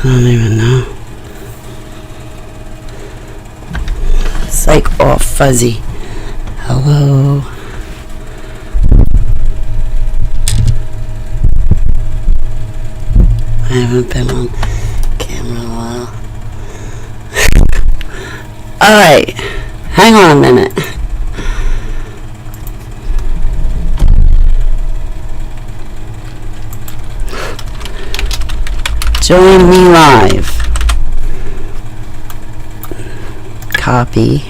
I don't even know. It's like all fuzzy. Hello. I haven't been on camera in a while. Alright. Hang on a minute. Join me live. Copy.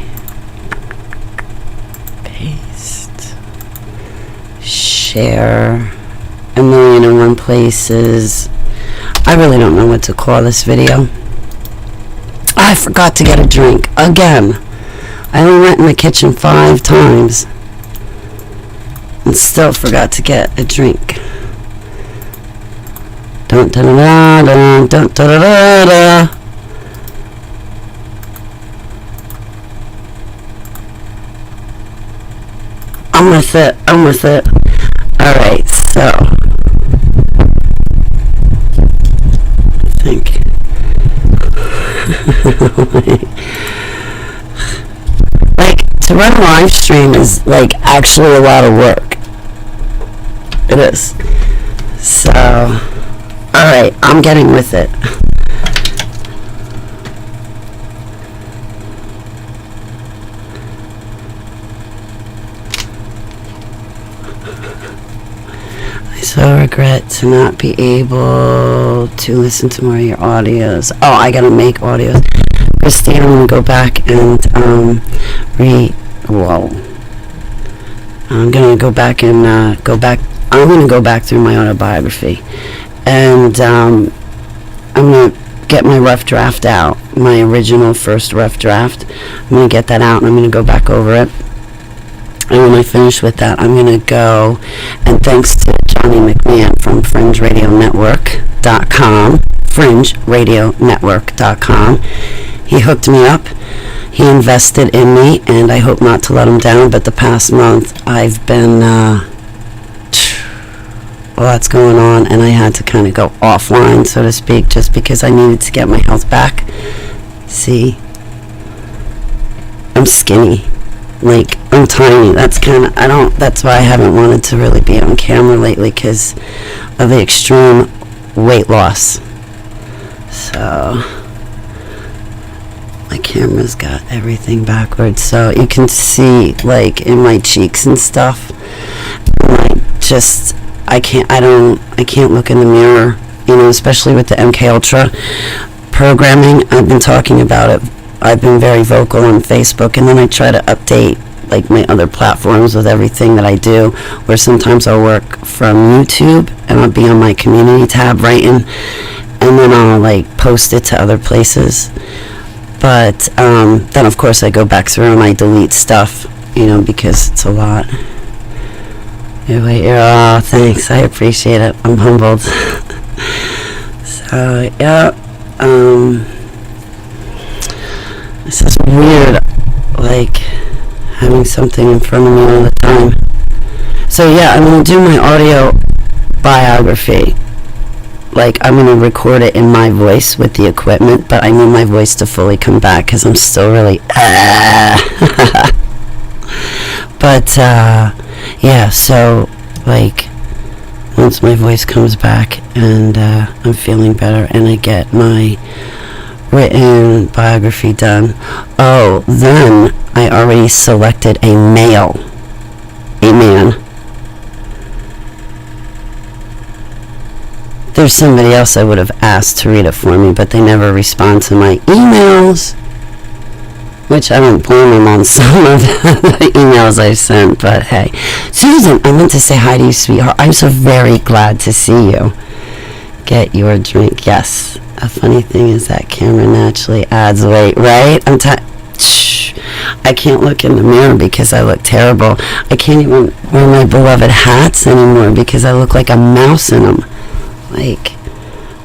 Paste. Share. 1,000,001 places. I really don't know what to call this video. I forgot to get a drink. Again. I only went in the kitchen 5 times. And still forgot to get a drink. Dun dun dun dun dun dun dun dun. I'm with it. I'm with it. Alright, so I think like to run a live stream is like actually a lot of work. It is. So alright, I'm getting with it. I so regret to not be able to listen to more of your audios. Oh, I gotta make audios. Christine, I'm gonna go back and I'm gonna go back and I'm gonna go back through my autobiography. And I'm going to get my rough draft out, my original first rough draft. I'm going to get that out and I'm going to go back over it. And when I finish with that, I'm going to go, and thanks to Johnny McMahon from FringeRadioNetwork.com, FringeRadioNetwork.com, he hooked me up. He invested in me, and I hope not to let him down, but the past month I've been... lots going on, and I had to kind of go offline, so to speak, just because I needed to get my health back. See, I'm skinny, like I'm tiny. That's why I haven't wanted to really be on camera lately, because of the extreme weight loss. So my camera's got everything backwards, so you can see like in my cheeks and stuff, I can't look in the mirror, especially with the MK Ultra programming. I've been talking about it. I've been very vocal on Facebook, and then I try to update like my other platforms with everything that I do, where sometimes I'll work from YouTube and I'll be on my community tab writing, and then I'll like post it to other places. But then of course I go back through and I delete stuff, because it's a lot. Oh, thanks. I appreciate it. I'm humbled. So, yeah. This is weird, like, having something in front of me all the time. So, yeah, I'm going to do my audio biography. Like, I'm going to record it in my voice with the equipment, but I need my voice to fully come back, because I'm still really... But, yeah, so, like, once my voice comes back and I'm feeling better and I get my written biography done, then I already selected a man. There's somebody else I would have asked to read it for me, but they never respond to my emails. Which I don't blame them on some of the emails I sent, but hey. Susan, I meant to say hi to you, sweetheart. I'm so very glad to see you. Get your drink. Yes. A funny thing is that camera naturally adds weight, right? I can't look in the mirror because I look terrible. I can't even wear my beloved hats anymore because I look like a mouse in them. Like,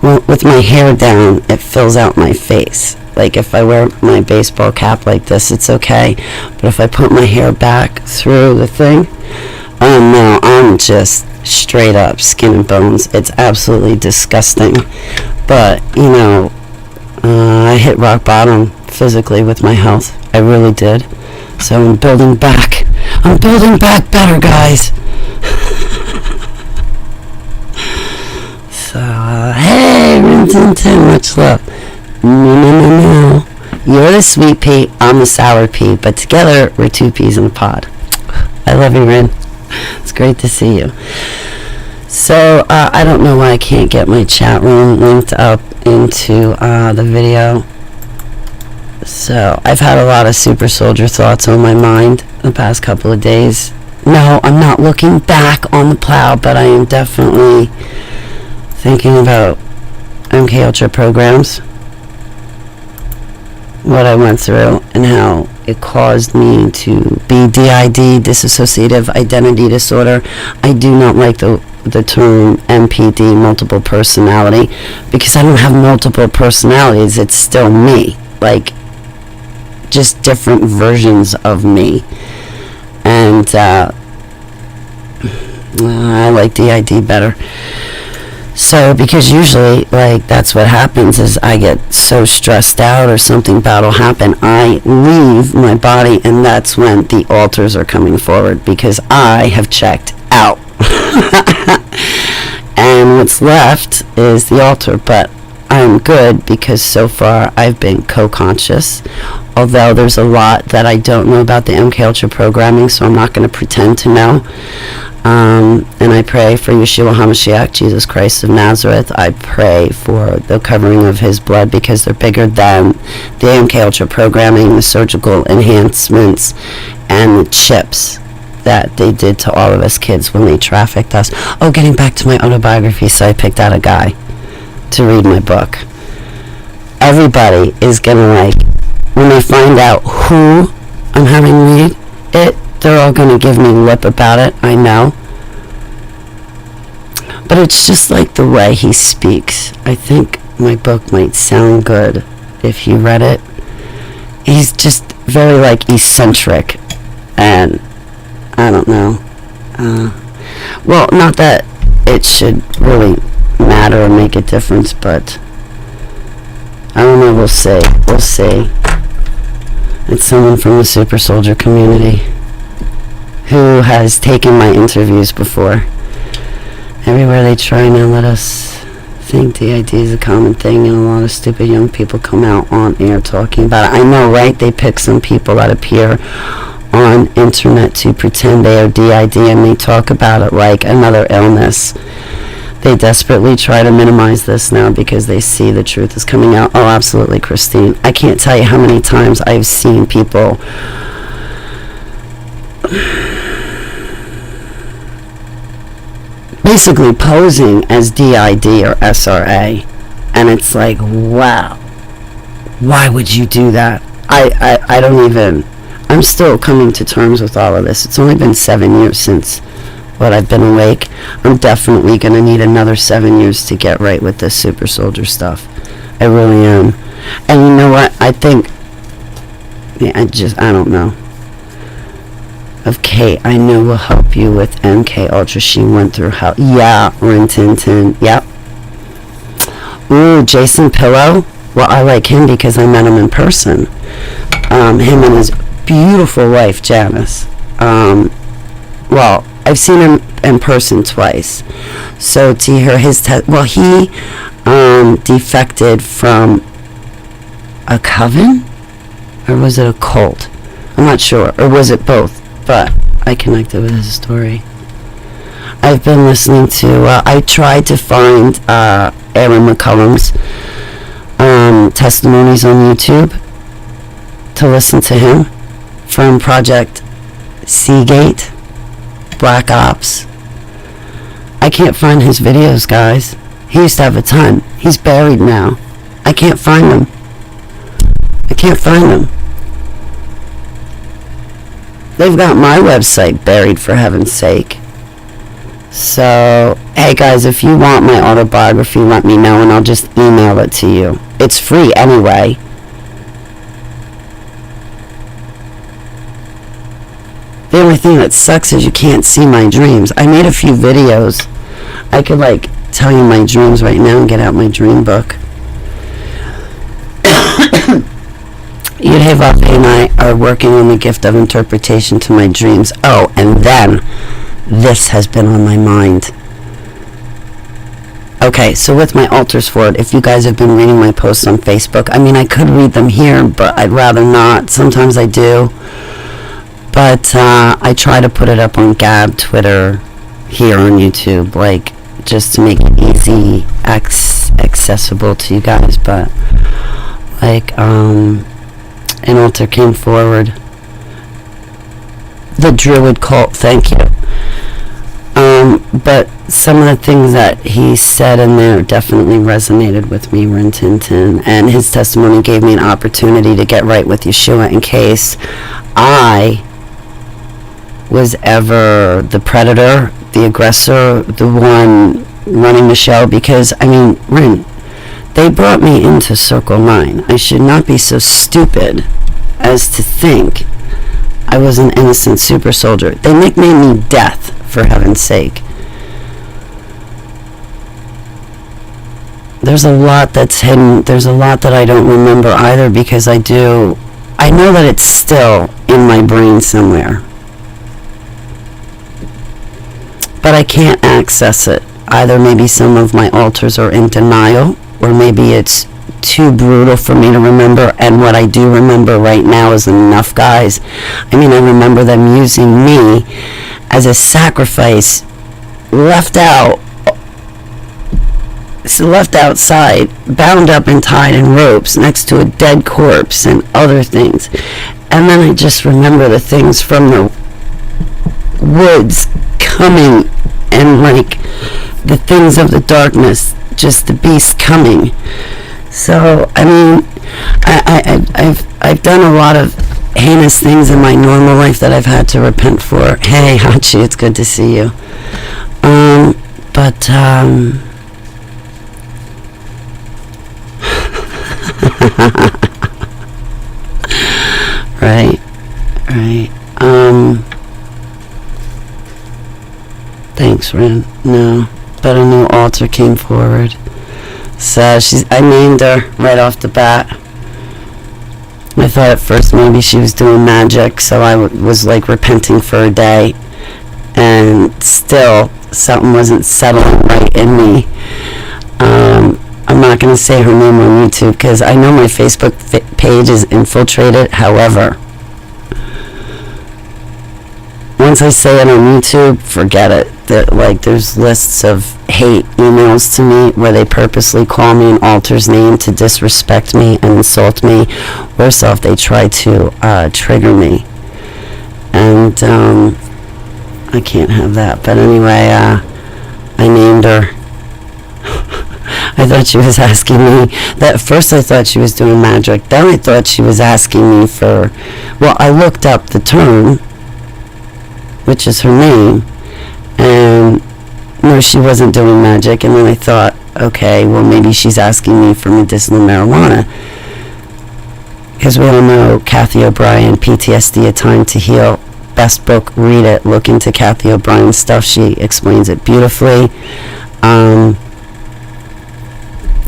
well, with my hair down, it fills out my face. Like, if I wear my baseball cap like this, it's okay. But if I put my hair back through the thing, oh no, I'm just straight up skin and bones. It's absolutely disgusting. But, you know, I hit rock bottom physically with my health. I really did. So I'm building back. I'm building back better, guys. So, hey, Rintintin, much love. No. You're the sweet pea, I'm the sour pea, but together we're two peas in a pod. I love you, Rin. It's great to see you. So, I don't know why I can't get my chat room linked up into the video. So, I've had a lot of super soldier thoughts on my mind the past couple of days. No, I'm not looking back on the plow, but I am definitely thinking about MK Ultra programs, what I went through, and how it caused me to be DID, dissociative identity disorder. I do not like the term MPD, multiple personality, because I don't have multiple personalities. It's still me, like just different versions of me. And I like DID better. So, because usually, like, that's what happens is I get so stressed out or something bad will happen, I leave my body, and that's when the alters are coming forward, because I have checked out. And what's left is the altar, but I'm good because so far I've been co-conscious, although there's a lot that I don't know about the MK Ultra programming, so I'm not going to pretend to know. And I pray for Yeshua HaMashiach, Jesus Christ of Nazareth. I pray for the covering of his blood, because they're bigger than the MK Ultra programming, the surgical enhancements, and the chips that they did to all of us kids when they trafficked us. Oh, getting back to my autobiography, so I picked out a guy to read my book. Everybody is gonna, like, when they find out who I'm having read it, they're all gonna give me lip about it, I know. But it's just like the way he speaks. I think my book might sound good if you read it. He's just very, like, eccentric, and I don't know. Well, not that it should really matter or make a difference, but I don't know, we'll see. It's someone from the super soldier community who has taken my interviews before. Everywhere they try now let us think DID is a common thing, and a lot of stupid young people come out on air talking about it. I know, right? They pick some people that appear on internet to pretend they are DID, and they talk about it like another illness. They desperately try to minimize this now because they see the truth is coming out. Oh, absolutely, Christine. I can't tell you how many times I've seen people basically posing as DID or SRA, and it's like, wow, why would you do that? I don't even, I'm still coming to terms with all of this. It's only been 7 years since what I've been awake. I'm definitely going to need another 7 years to get right with this super soldier stuff. I really am. And you know what? I think, I don't know. Of Kate, I know will help you with MK Ultra. She went through hell. Yeah, Rintintin. Yep. Ooh, Jason Pillow. Well, I like him because I met him in person. Him and his beautiful wife, Janice. Well, I've seen him in person twice. So to hear his he defected from a coven? Or was it a cult? I'm not sure. Or was it both? But I connected with his story. I've been listening to, I tried to find Aaron McCullum's testimonies on YouTube to listen to him from Project Seagate, Black Ops. I can't find his videos, guys. He used to have a ton. He's buried now. I can't find them. They've got my website buried, for heaven's sake. So, hey guys, if you want my autobiography, let me know and I'll just email it to you. It's free anyway. The only thing that sucks is you can't see my dreams. I made a few videos. I could like tell you my dreams right now and get out my dream book. Yudhe and I are working on the gift of interpretation to my dreams. Oh, and then this has been on my mind. Okay, so with my altars for it, if you guys have been reading my posts on Facebook, I mean, I could read them here, but I'd rather not. Sometimes I do. But I try to put it up on Gab, Twitter, here on YouTube, like, just to make it easy, accessible to you guys. But, like, an altar came forward. The Druid cult, thank you. But some of the things that he said in there definitely resonated with me, Rin Tin Tin, and his testimony gave me an opportunity to get right with Yeshua in case I was ever the predator, the aggressor, the one running the show, because, I mean, Rin, they brought me into Circle 9. I should not be so stupid as to think I was an innocent super soldier. They nicknamed me Death, for heaven's sake. There's a lot that's hidden. There's a lot that I don't remember either, because I know that it's still in my brain somewhere. But I can't access it. Either maybe some of my altars are in denial, or maybe it's too brutal for me to remember, and what I do remember right now is enough, guys. I mean, I remember them using me as a sacrifice, left outside, bound up and tied in ropes next to a dead corpse and other things. And then I just remember the things from the woods coming, and like the things of the darkness, just the beast coming. So, I mean, I've done a lot of heinous things in my normal life that I've had to repent for. Hey, Hachi, it's good to see you. Right. Thanks, Ren. No, but a new altar came forward. So I named her right off the bat. I thought at first maybe she was doing magic, so I was like repenting for a day, and still something wasn't settling right in me. I'm not going to say her name on YouTube because I know my Facebook page is infiltrated. However, once I say it on YouTube, forget it. There's lists of hate emails to me where they purposely call me an altar's name to disrespect me and insult me. Worse off, they try to trigger me. And I can't have that. But anyway, I named her. I thought she was asking me. At first I thought she was doing magic. Then I thought she was asking me for... Well, I looked up the term, which is her name, and no, she wasn't doing magic. And then I thought, okay, well, maybe she's asking me for medicinal marijuana, because we all know Kathy O'Brien, PTSD, A Time to Heal. Best book, read it. Look into Kathy O'Brien's stuff. She explains it beautifully.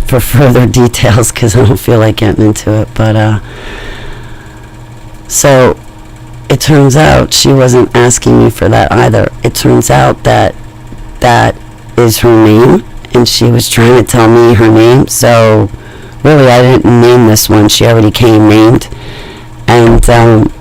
For further details, because I don't feel like getting into it, but so it turns out she wasn't asking me for that either. It turns out that is her name, and she was trying to tell me her name. So really, I didn't name this one. She already came named. And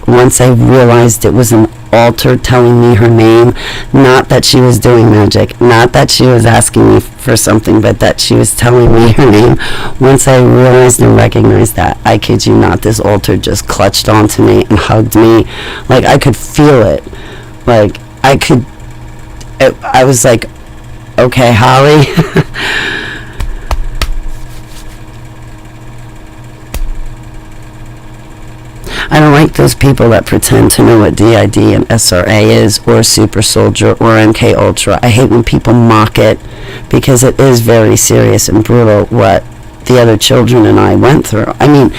once I realized it was an altar telling me her name, not that she was doing magic, not that she was asking me for something, but that she was telling me her name. Once I realized and recognized that, I kid you not, this altar just clutched onto me and hugged me. Like, I could feel it. Like, I was like, okay, Holly. I don't like those people that pretend to know what DID and SRA is, or Super Soldier, or MK Ultra. I hate when people mock it, because it is very serious and brutal what the other children and I went through. I mean,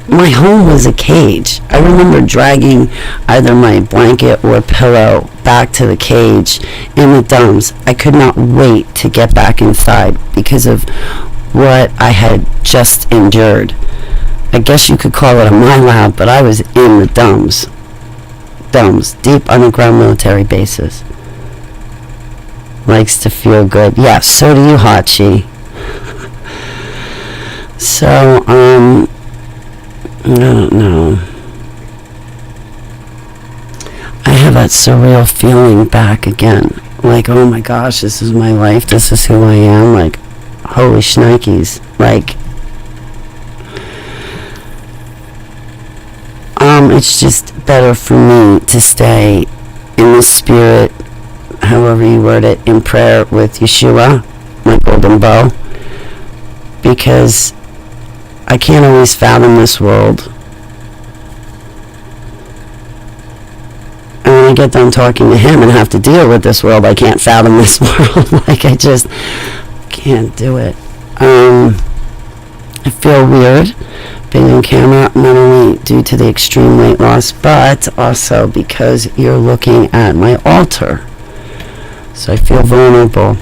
my home was a cage. I remember dragging either my blanket or pillow back to the cage in the dumps. I could not wait to get back inside because of what I had just endured. I guess you could call it a mine lab, but I was in the dumps, deep underground military bases. Likes to feel good. Yeah, so do you, Hachi. So, I don't know. I have that surreal feeling back again. Like, oh my gosh, this is my life. This is who I am. Like, holy shnikes. Like, it's just better for me to stay in the spirit, however you word it, in prayer with Yeshua, my golden bow, because I can't always fathom this world. And when I get done talking to him and have to deal with this world, I can't fathom this world. Like, I just can't do it. I feel weird being on camera, not only due to the extreme weight loss, but also because you're looking at my altar. So I feel vulnerable.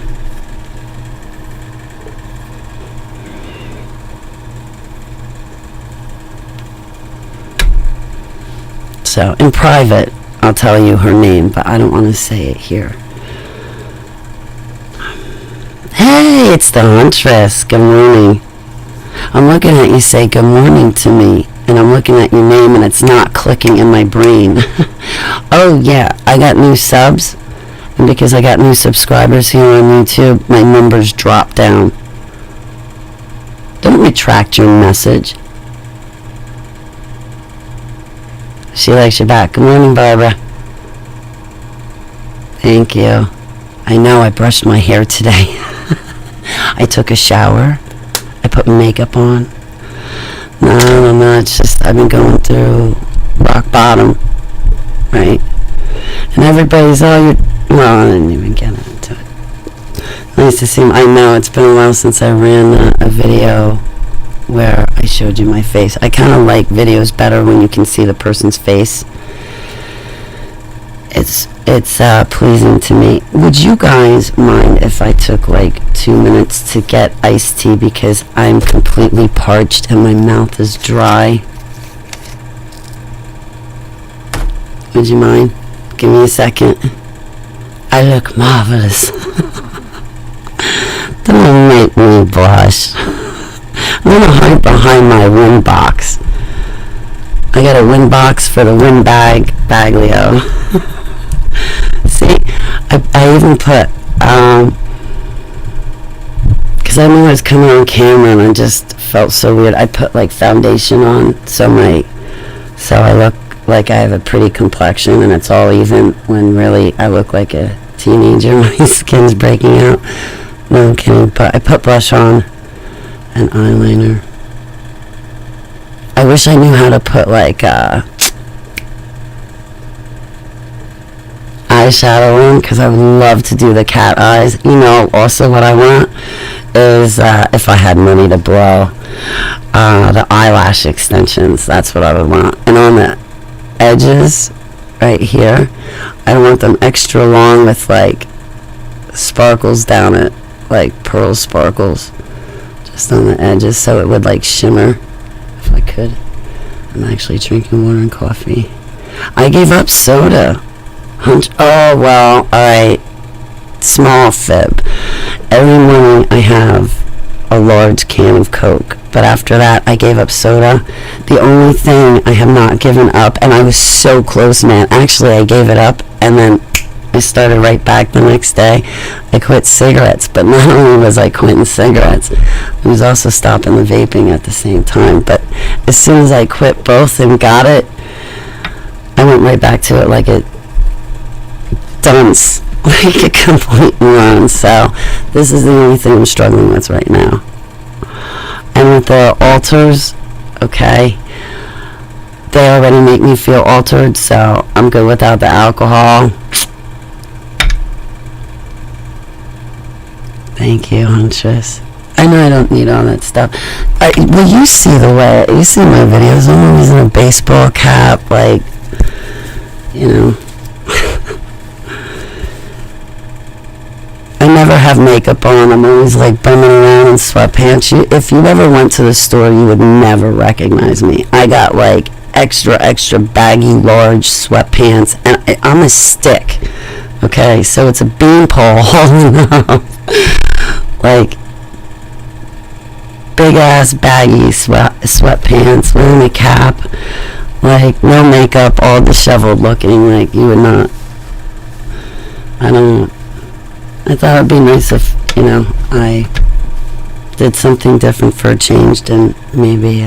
So in private, I'll tell you her name, but I don't want to say it here. Hey, it's the Huntress. Good morning. I'm looking at you say good morning to me, and I'm looking at your name, and it's not clicking in my brain. Oh, yeah, I got new subs, and because I got new subscribers here on YouTube, my numbers drop down. Don't retract your message. She likes you back. Good morning, Barbara. Thank you. I know I brushed my hair today. I took a shower. I put makeup on. No, it's just I've been going through rock bottom, right? And everybody's, well, I didn't even get into it. Nice to see him. I know it's been a while since I ran a video where I showed you my face. I kind of like videos better when you can see the person's face. It's pleasing to me. Would you guys mind if I took like 2 minutes to get iced tea, because I'm completely parched and my mouth is dry? Would you mind? Give me a second. I look marvelous. Don't make me blush. I'm gonna hide behind my wind box. I got a wind box for the wind baglio. See, I even put, because I knew I was coming on camera and I just felt so weird. I put like foundation on, so I look like I have a pretty complexion, and it's all even when really I look like a teenager. My skin's breaking out. No, I'm kidding. But I put blush on and eyeliner. I wish I knew how to put like eyeshadow on, because I would love to do the cat eyes. You know, also what I want is, if I had money to blow, the eyelash extensions. That's what I would want. And on the edges right here, I want them extra long with like sparkles down it, like pearl sparkles just on the edges, so it would like shimmer if I could. I'm actually drinking water and coffee. I gave up soda. Oh, well, alright. Small fib. Every morning I have a large can of Coke, but after that I gave up soda. The only thing I have not given up, and I was so close, man. Actually, I gave it up, and then I started right back the next day. I quit cigarettes, but not only was I quitting cigarettes, I was also stopping the vaping at the same time. But as soon as I quit both and got it, I went right back to it like a dunce, like a complete moron. So this is the only thing I'm struggling with right now. And with the altars, okay, they already make me feel altered, so I'm good without the alcohol. Thank you, Huntress. I I know I don't need all that stuff. Well, you see the way, you see my videos, I'm always in a baseball cap, like, you know. I never have makeup on. I'm always like bumming around in sweatpants. If you ever went to the store, you would never recognize me. I got like extra baggy, large sweatpants, and I'm a stick. Okay, so it's a beanpole holding up like big ass baggy sweatpants, wearing a cap, like no makeup, all disheveled looking. Like you would not. I don't know. I thought it'd be nice if, you know, I did something different for a change and maybe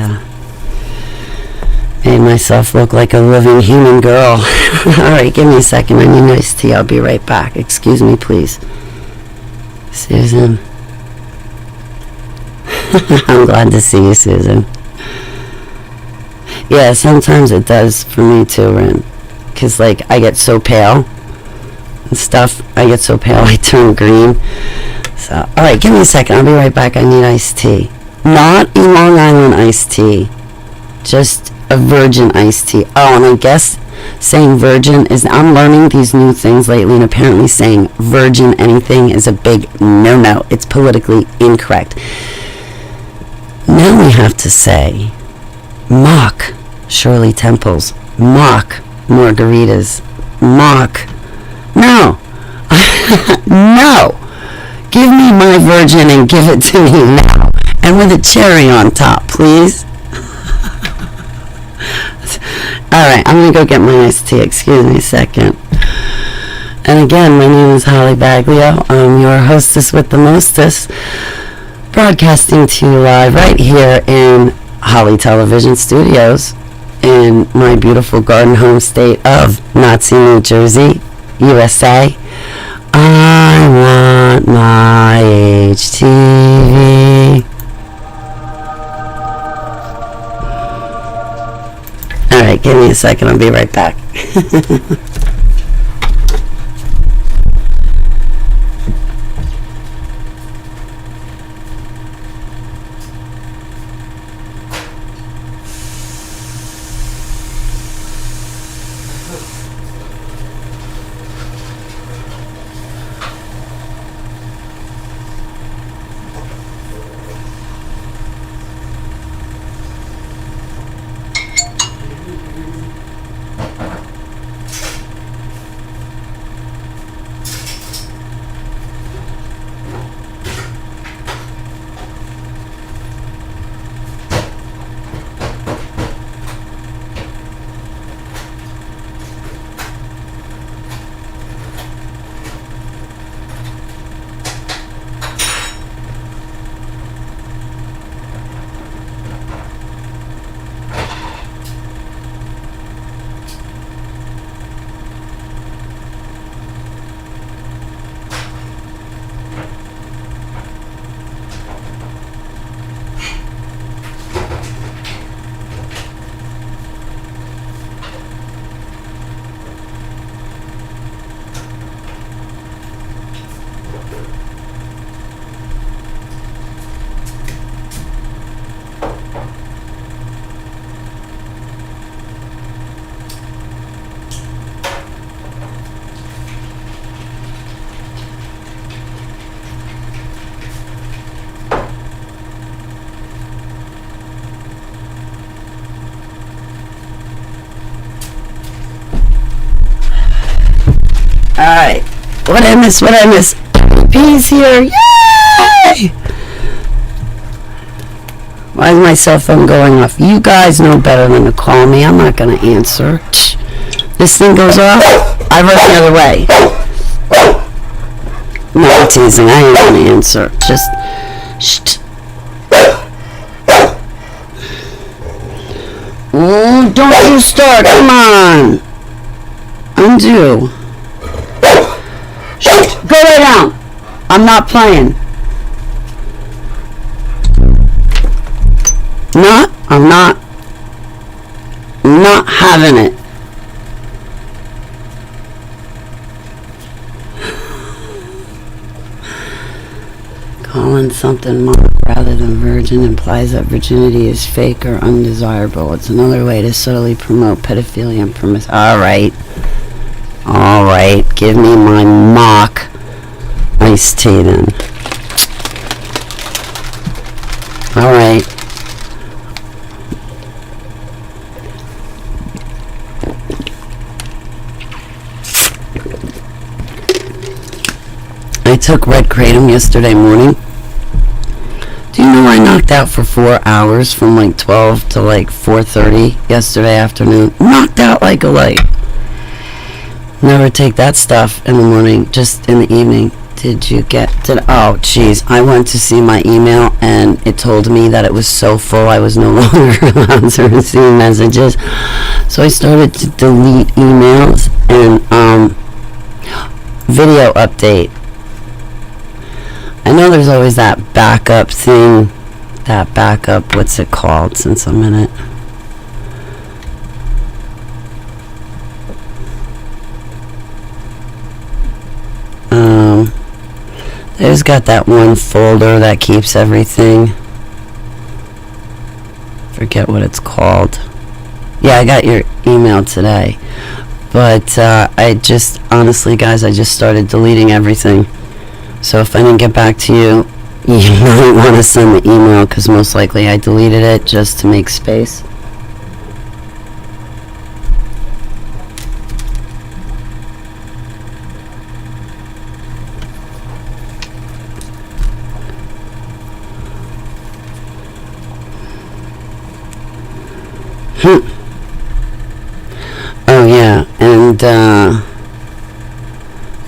made myself look like a living human girl. Alright, give me a second. I need iced tea. I'll be right back. Excuse me, please. Susan. I'm glad to see you, Susan. Yeah, sometimes it does for me too, Ren. Because, like, I get so pale. And stuff. I get so pale I turn green. So, alright, give me a second. I'll be right back. I need iced tea. Not a Long Island iced tea. Just a virgin iced tea. Oh, and I guess saying virgin is... I'm learning these new things lately, and apparently saying virgin anything is a big no-no. It's politically incorrect. Now we have to say mock Shirley Temples. Mock margaritas. Mock... No. No. Give me my virgin and give it to me now. And with a cherry on top, please. Alright, I'm going to go get my iced tea. Excuse me a second. And again, my name is Holly Baglio. I'm your hostess with the mostest. Broadcasting to you live right here in Holly Television Studios in my beautiful garden home state of Nazi, New Jersey. USA. I want my HTV. Alright, give me a second. I'll be right back. Alright. What I miss? P's here. Yay! Why is my cell phone going off? You guys know better than to call me. I'm not going to answer. This thing goes off. I run the other way. No, I'm teasing. I ain't going to answer. Just... Shh. Oh, don't you start. Come on. Undo. Shh. Go lay down. I'm not playing. I'm not having it. Calling something Mark. rather than virgin implies that virginity is fake or undesirable. It's another way to subtly promote pedophilia and promise. All right, give me my mock iced tea then. All right. I took red kratom yesterday morning. Do you know I knocked out for 4 hours from like 12 to like 4:30 yesterday afternoon? Knocked out like a light. Never take that stuff in the morning, just in the evening. Oh jeez, I went to see my email and it told me that it was so full I was no longer allowed to receive messages. So I started to delete emails and video update. I know there's always that backup thing. What's it called? Since I'm in it. There's got that one folder that keeps everything. Forget what it's called. Yeah, I got your email today. But honestly, guys, I just started deleting everything. So if I didn't get back to you, you might want to send the email, because most likely I deleted it just to make space. Oh yeah, and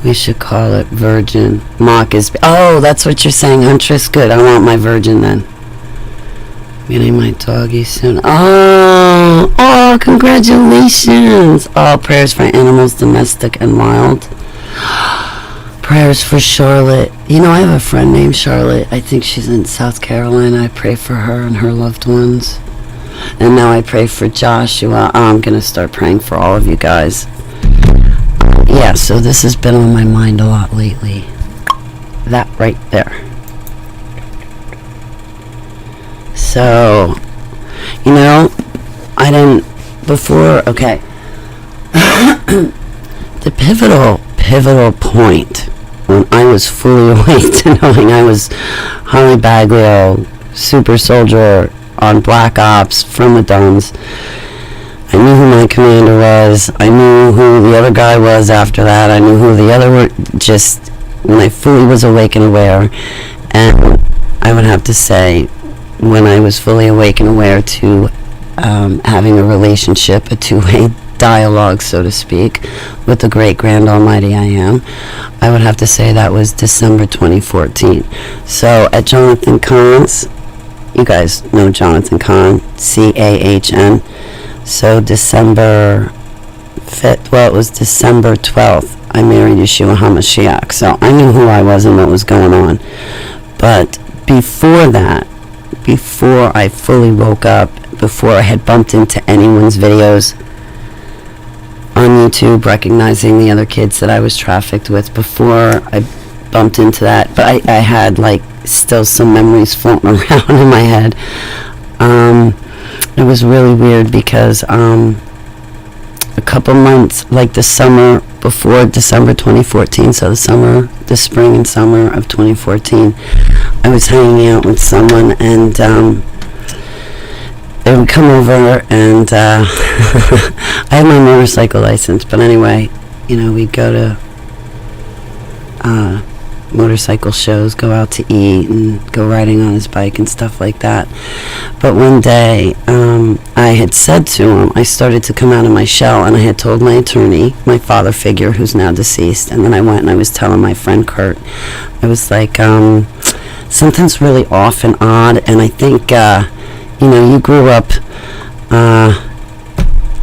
we should call it virgin. Mock is... Oh, that's what you're saying, Huntress. Good, I want my virgin then. Getting my doggy soon. Oh, congratulations. All prayers for animals, domestic and wild. Prayers for Charlotte. You know, I have a friend named Charlotte. I think she's in South Carolina. I pray for her and her loved ones. And now I pray for Joshua. I'm going to start praying for all of you guys. Yeah, so this has been on my mind a lot lately. That right there. So, you know, I didn't before, okay. The pivotal point when I was fully awake to knowing I was Holly Baglio, super soldier on Black Ops from the Duns. I knew who my commander was. I knew who the other guy was after that. I knew who the other were, just when I fully was awake and aware. And I would have to say, when I was fully awake and aware to having a relationship, a two-way dialogue, so to speak, with the great grand almighty I am, I would have to say that was December 2014. So at Jonathan Cahn's, you guys know Jonathan Cahn, C-A-H-N. So December 5th, well, it was December 12th, I married Yeshua HaMashiach. So I knew who I was and what was going on. But before that, before I fully woke up, before I had bumped into anyone's videos on YouTube, recognizing the other kids that I was trafficked with, before I bumped into that, but I had like still some memories floating around in my head. It was really weird because a couple months, like the summer before December 2014, so the spring and summer of 2014, I was hanging out with someone, and they would come over, and I had my motorcycle license, but anyway, you know, we'd go to motorcycle shows, go out to eat, and go riding on his bike and stuff like that. But one day, I had said to him, I started to come out of my shell, and I had told my attorney, my father figure, who's now deceased, and then I went and I was telling my friend Kurt, I was like, something's really off and odd, and I think, you know, you grew up, I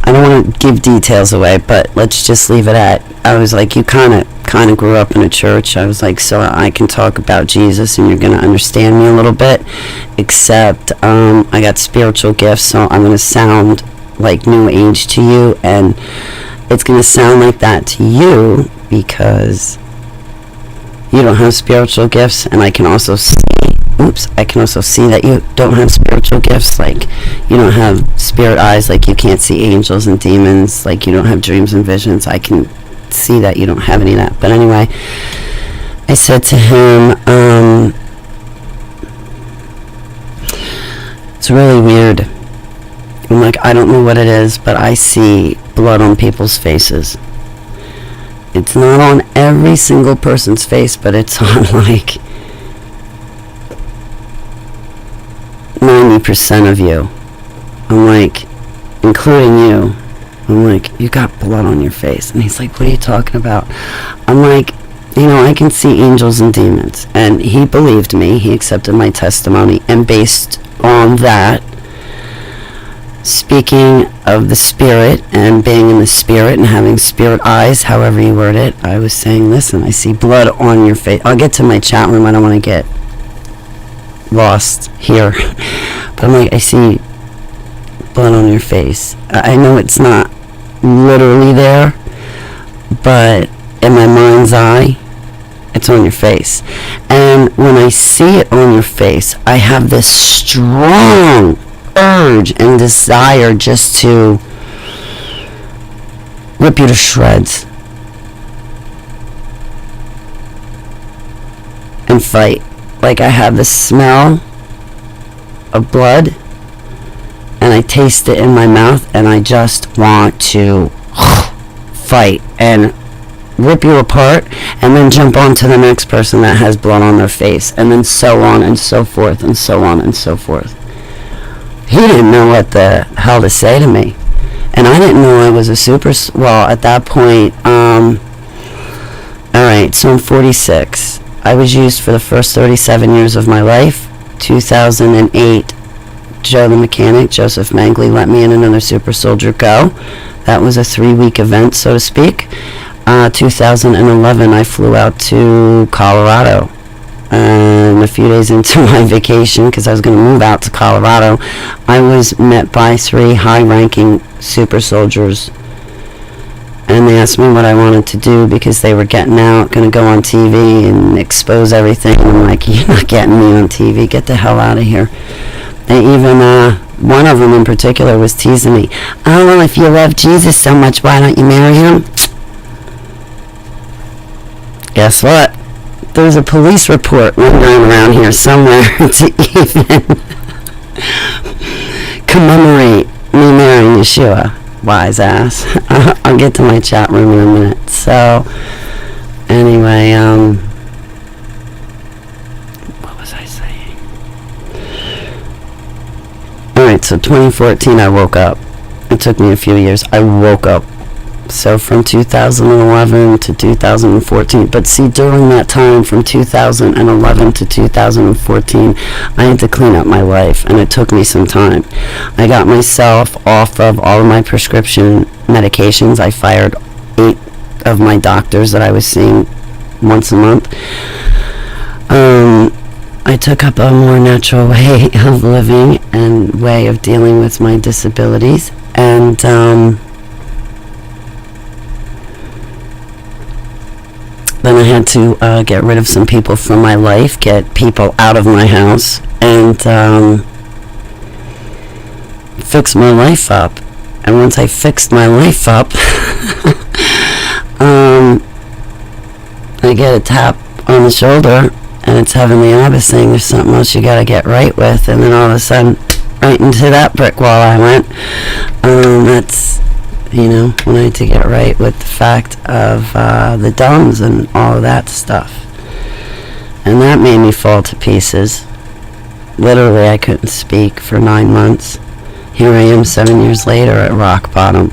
don't want to give details away, but let's just leave it at, I was like, you kind of grew up in a church. I was like, so I can talk about Jesus and you're going to understand me a little bit, except I got spiritual gifts, so I'm going to sound like new age to you, and it's going to sound like that to you because you don't have spiritual gifts, and I can also see I can also see that you don't have spiritual gifts, like you don't have spirit eyes, like you can't see angels and demons, like you don't have dreams and visions. I can see that you don't have any of that. But anyway, I said to him, it's really weird. I'm like, I don't know what it is, but I see blood on people's faces. It's not on every single person's face, but it's on like 90% of you. I'm like, including you. I'm like, you got blood on your face. And he's like, what are you talking about? I'm like, I can see angels and demons. And he believed me. He accepted my testimony. And based on that, speaking of the spirit and being in the spirit and having spirit eyes, however you word it, I was saying, listen, I see blood on your face. I'll get to my chat room. I don't want to get lost here. But I'm like, I see blood on your face. I know it's not literally there, but in my mind's eye, it's on your face. And when I see it on your face, I have this strong urge and desire just to rip you to shreds and fight. Like I have the smell of blood and I taste it in my mouth and I just want to fight and rip you apart and then jump on to the next person that has blood on their face, and then so on and so forth and so on and so forth. He didn't know what the hell to say to me, and I didn't know I was a well, at that point, alright, so I'm 46. I was used for the first 37 years of my life. 2008, Joe the Mechanic, Joseph Mangley, let me and another super soldier go. That was a 3-week event, so to speak. 2011, I flew out to Colorado. And a few days into my vacation, because I was going to move out to Colorado, I was met by 3 high-ranking super soldiers. And they asked me what I wanted to do because they were getting out, going to go on TV and expose everything. And I'm like, you're not getting me on TV. Get the hell out of here. They even, one of them in particular was teasing me. Oh, well, if you love Jesus so much, why don't you marry him? Guess what? There's a police report wandering around here somewhere to even commemorate me marrying Yeshua. Wise ass. I'll get to my chat room in a minute. So, anyway, what was I saying? Alright, so 2014 I woke up. It took me a few years. I woke up. So from 2011 to 2014. But see, during that time from 2011 to 2014, I had to clean up my life, and it took me some time. I got myself off of all of my prescription medications. I fired 8 of my doctors that I was seeing once a month. I took up a more natural way of living and way of dealing with my disabilities. And then I had to get rid of some people from my life, get people out of my house, and fix my life up. And once I fixed my life up, I get a tap on the shoulder, and it's Heavenly Abba saying there's something else you gotta get right with. And then all of a sudden, right into that brick wall I went. That's, when I had to get right with the fact of the dumbs and all of that stuff. And that made me fall to pieces. Literally, I couldn't speak for 9 months. Here I am 7 years later at rock bottom.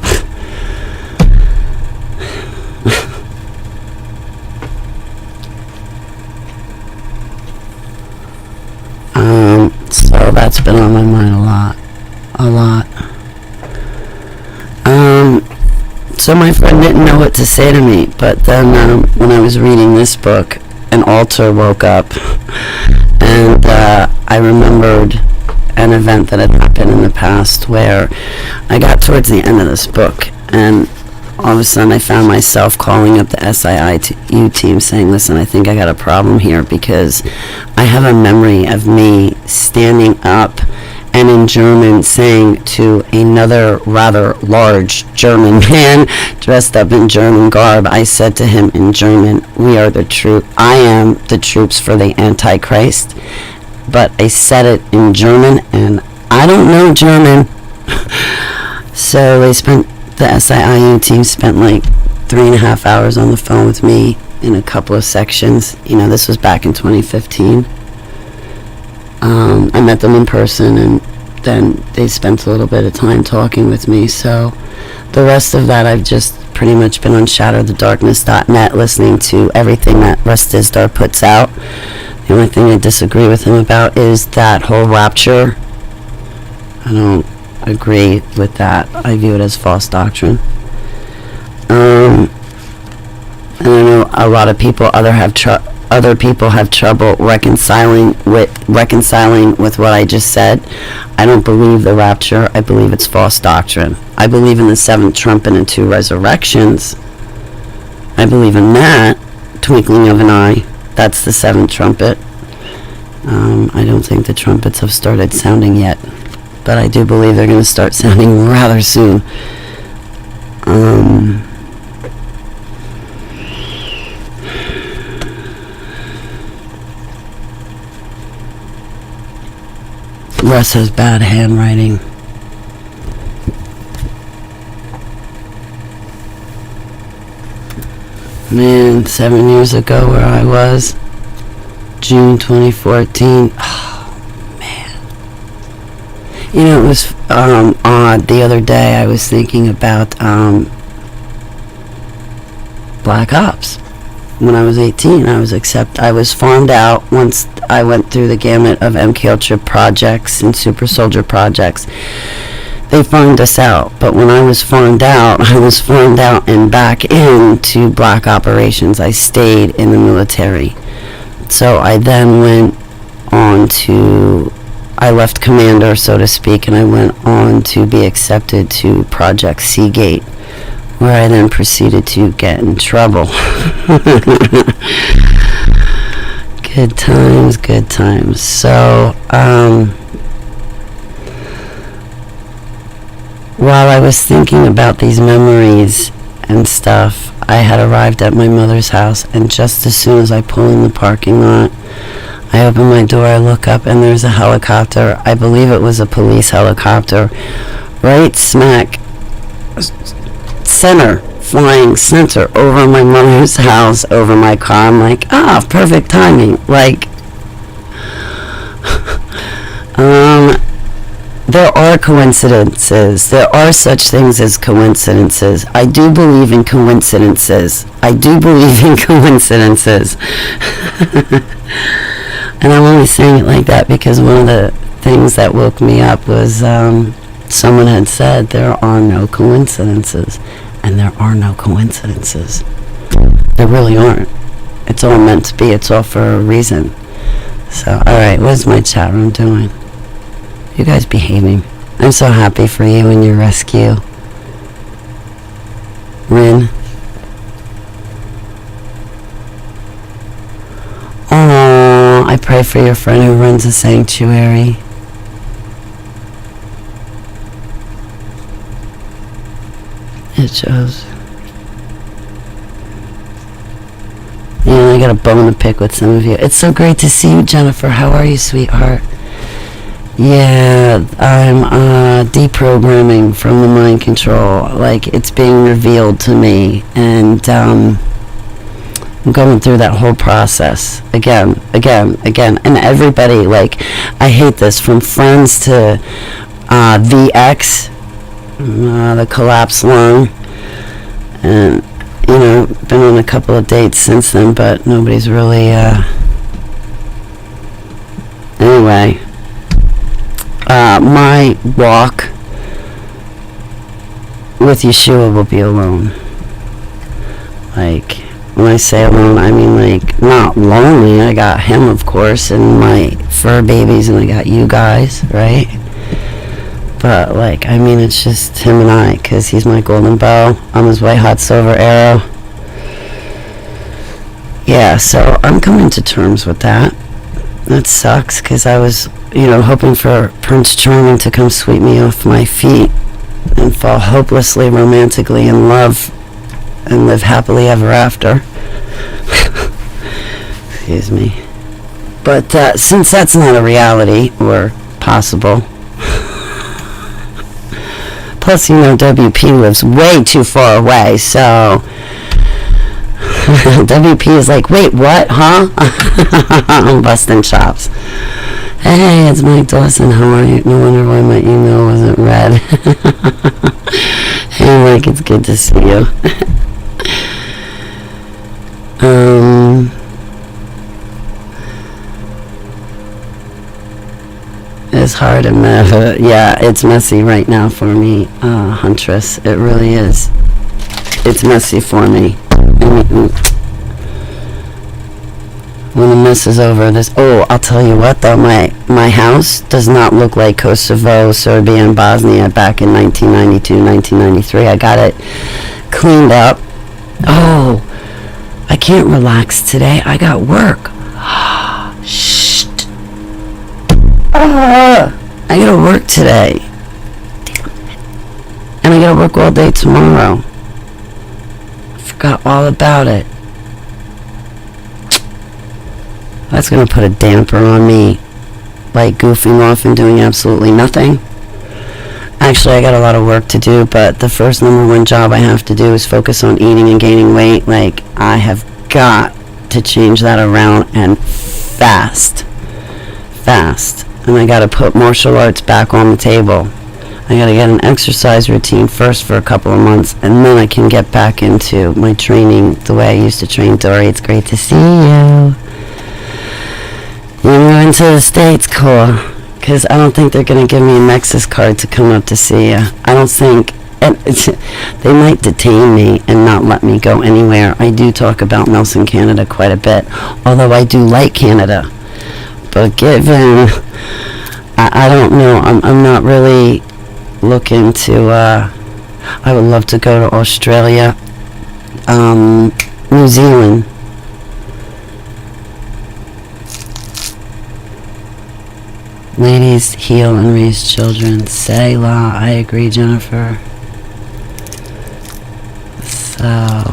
So that's been on my mind a lot. So my friend didn't know what to say to me, but then when I was reading this book, an altar woke up, and I remembered an event that had happened in the past where I got towards the end of this book, and all of a sudden I found myself calling up the SIU team saying, listen, I think I got a problem here, because I have a memory of me standing up and in German saying to another rather large German man dressed up in German garb, I said to him in German, I am the troops for the Antichrist. But I said it in German, and I don't know German. So the SIU team spent like 3.5 hours on the phone with me in a couple of sections. This was back in 2015. I met them in person, and then they spent a little bit of time talking with me. So the rest of that, I've just pretty much been on shatterthedarkness.net listening to everything that Russ Dizdar puts out. The only thing I disagree with him about is that whole rapture. I don't agree with that. I view it as false doctrine. And I know a lot of people other people have trouble reconciling with what I just said. I don't believe the rapture. I believe it's false doctrine. I believe in the seventh trumpet and 2 resurrections. I believe in that. Twinkling of an eye. That's the 7th trumpet. I don't think the trumpets have started sounding yet, but I do believe they're going to start sounding rather soon. Russ has bad handwriting. Man, 7 years ago where I was, June 2014. Oh, man. It was odd. The other day I was thinking about Black Ops. When I was 18, I was farmed out once I went through the gamut of MK Ultra projects and Super Soldier projects. They farmed us out, but when I was farmed out and back into black operations. I stayed in the military. So I then went on to, I left Commander, so to speak, and I went on to be accepted to Project Seagate, where I then proceeded to get in trouble. Good times, good times. So, while I was thinking about these memories and stuff, I had arrived at my mother's house, and just as soon as I pull in the parking lot, I open my door, I look up, and there's a helicopter. I believe it was a police helicopter, right smack center, flying center over my mother's house, over my car. I'm like, perfect timing. Like, there are coincidences. There are such things as coincidences. I do believe in coincidences. And I'm only saying it like that because one of the things that woke me up was someone had said there are no coincidences. And there are no coincidences. There really aren't. It's all meant to be. It's all for a reason. So, alright, what's my chat room doing? You guys behaving. I'm so happy for you and your rescue. Rin. Oh, I pray for your friend who runs a sanctuary. It shows. Yeah, I got a bone to pick with some of you. It's so great to see you, Jennifer. How are you, sweetheart? Yeah, I'm deprogramming from the mind control. Like, it's being revealed to me, and I'm going through that whole process again, and everybody, like, I hate this, from friends to the ex, the collapsed lung, and been on a couple of dates since then, but nobody's really anyway. My walk with Yeshua will be alone. Like, when I say alone, I mean, like, not lonely. I got him, of course, and my fur babies, and I got you guys, right? But, like, I mean, it's just him and I, because he's my golden bow. I'm his white hot silver arrow. Yeah, so I'm coming to terms with that. That sucks, because I was, hoping for Prince Charming to come sweep me off my feet and fall hopelessly romantically in love and live happily ever after. Excuse me. But since that's not a reality or possible, plus, WP lives way too far away, so WP is like, wait, what, huh? I'm busting chops. Hey, it's Mike Dawson. How are you? No wonder why my email wasn't read. Hey, Mike, it's good to see you. It's hard and yeah, it's messy right now for me, Huntress. It really is. It's messy for me. When the mess is over, I'll tell you what though, my house does not look like Kosovo, Serbia, and Bosnia back in 1992, 1993. I got it cleaned up. Oh, I can't relax today. I got work. Shh. I gotta work today. Damn it. And I gotta work all day tomorrow. I forgot all about it. That's gonna put a damper on me, like goofing off and doing absolutely nothing. Actually, I got a lot of work to do, but the first number one job I have to do is focus on eating and gaining weight. Like, I have got to change that around, and fast. And I gotta put martial arts back on the table. I gotta get an exercise routine first for a couple of months, and then I can get back into my training the way I used to train. Dory, it's great to see you. You moving to the States, cool. Because I don't think they're gonna give me a Nexus card to come up to see you. I don't think. They might detain me and not let me go anywhere. I do talk about Nelson, Canada quite a bit, although I do like Canada. But given, I don't know, I'm not really looking to, I would love to go to Australia, New Zealand. Ladies, heal and raise children. Selah, I agree, Jennifer. So,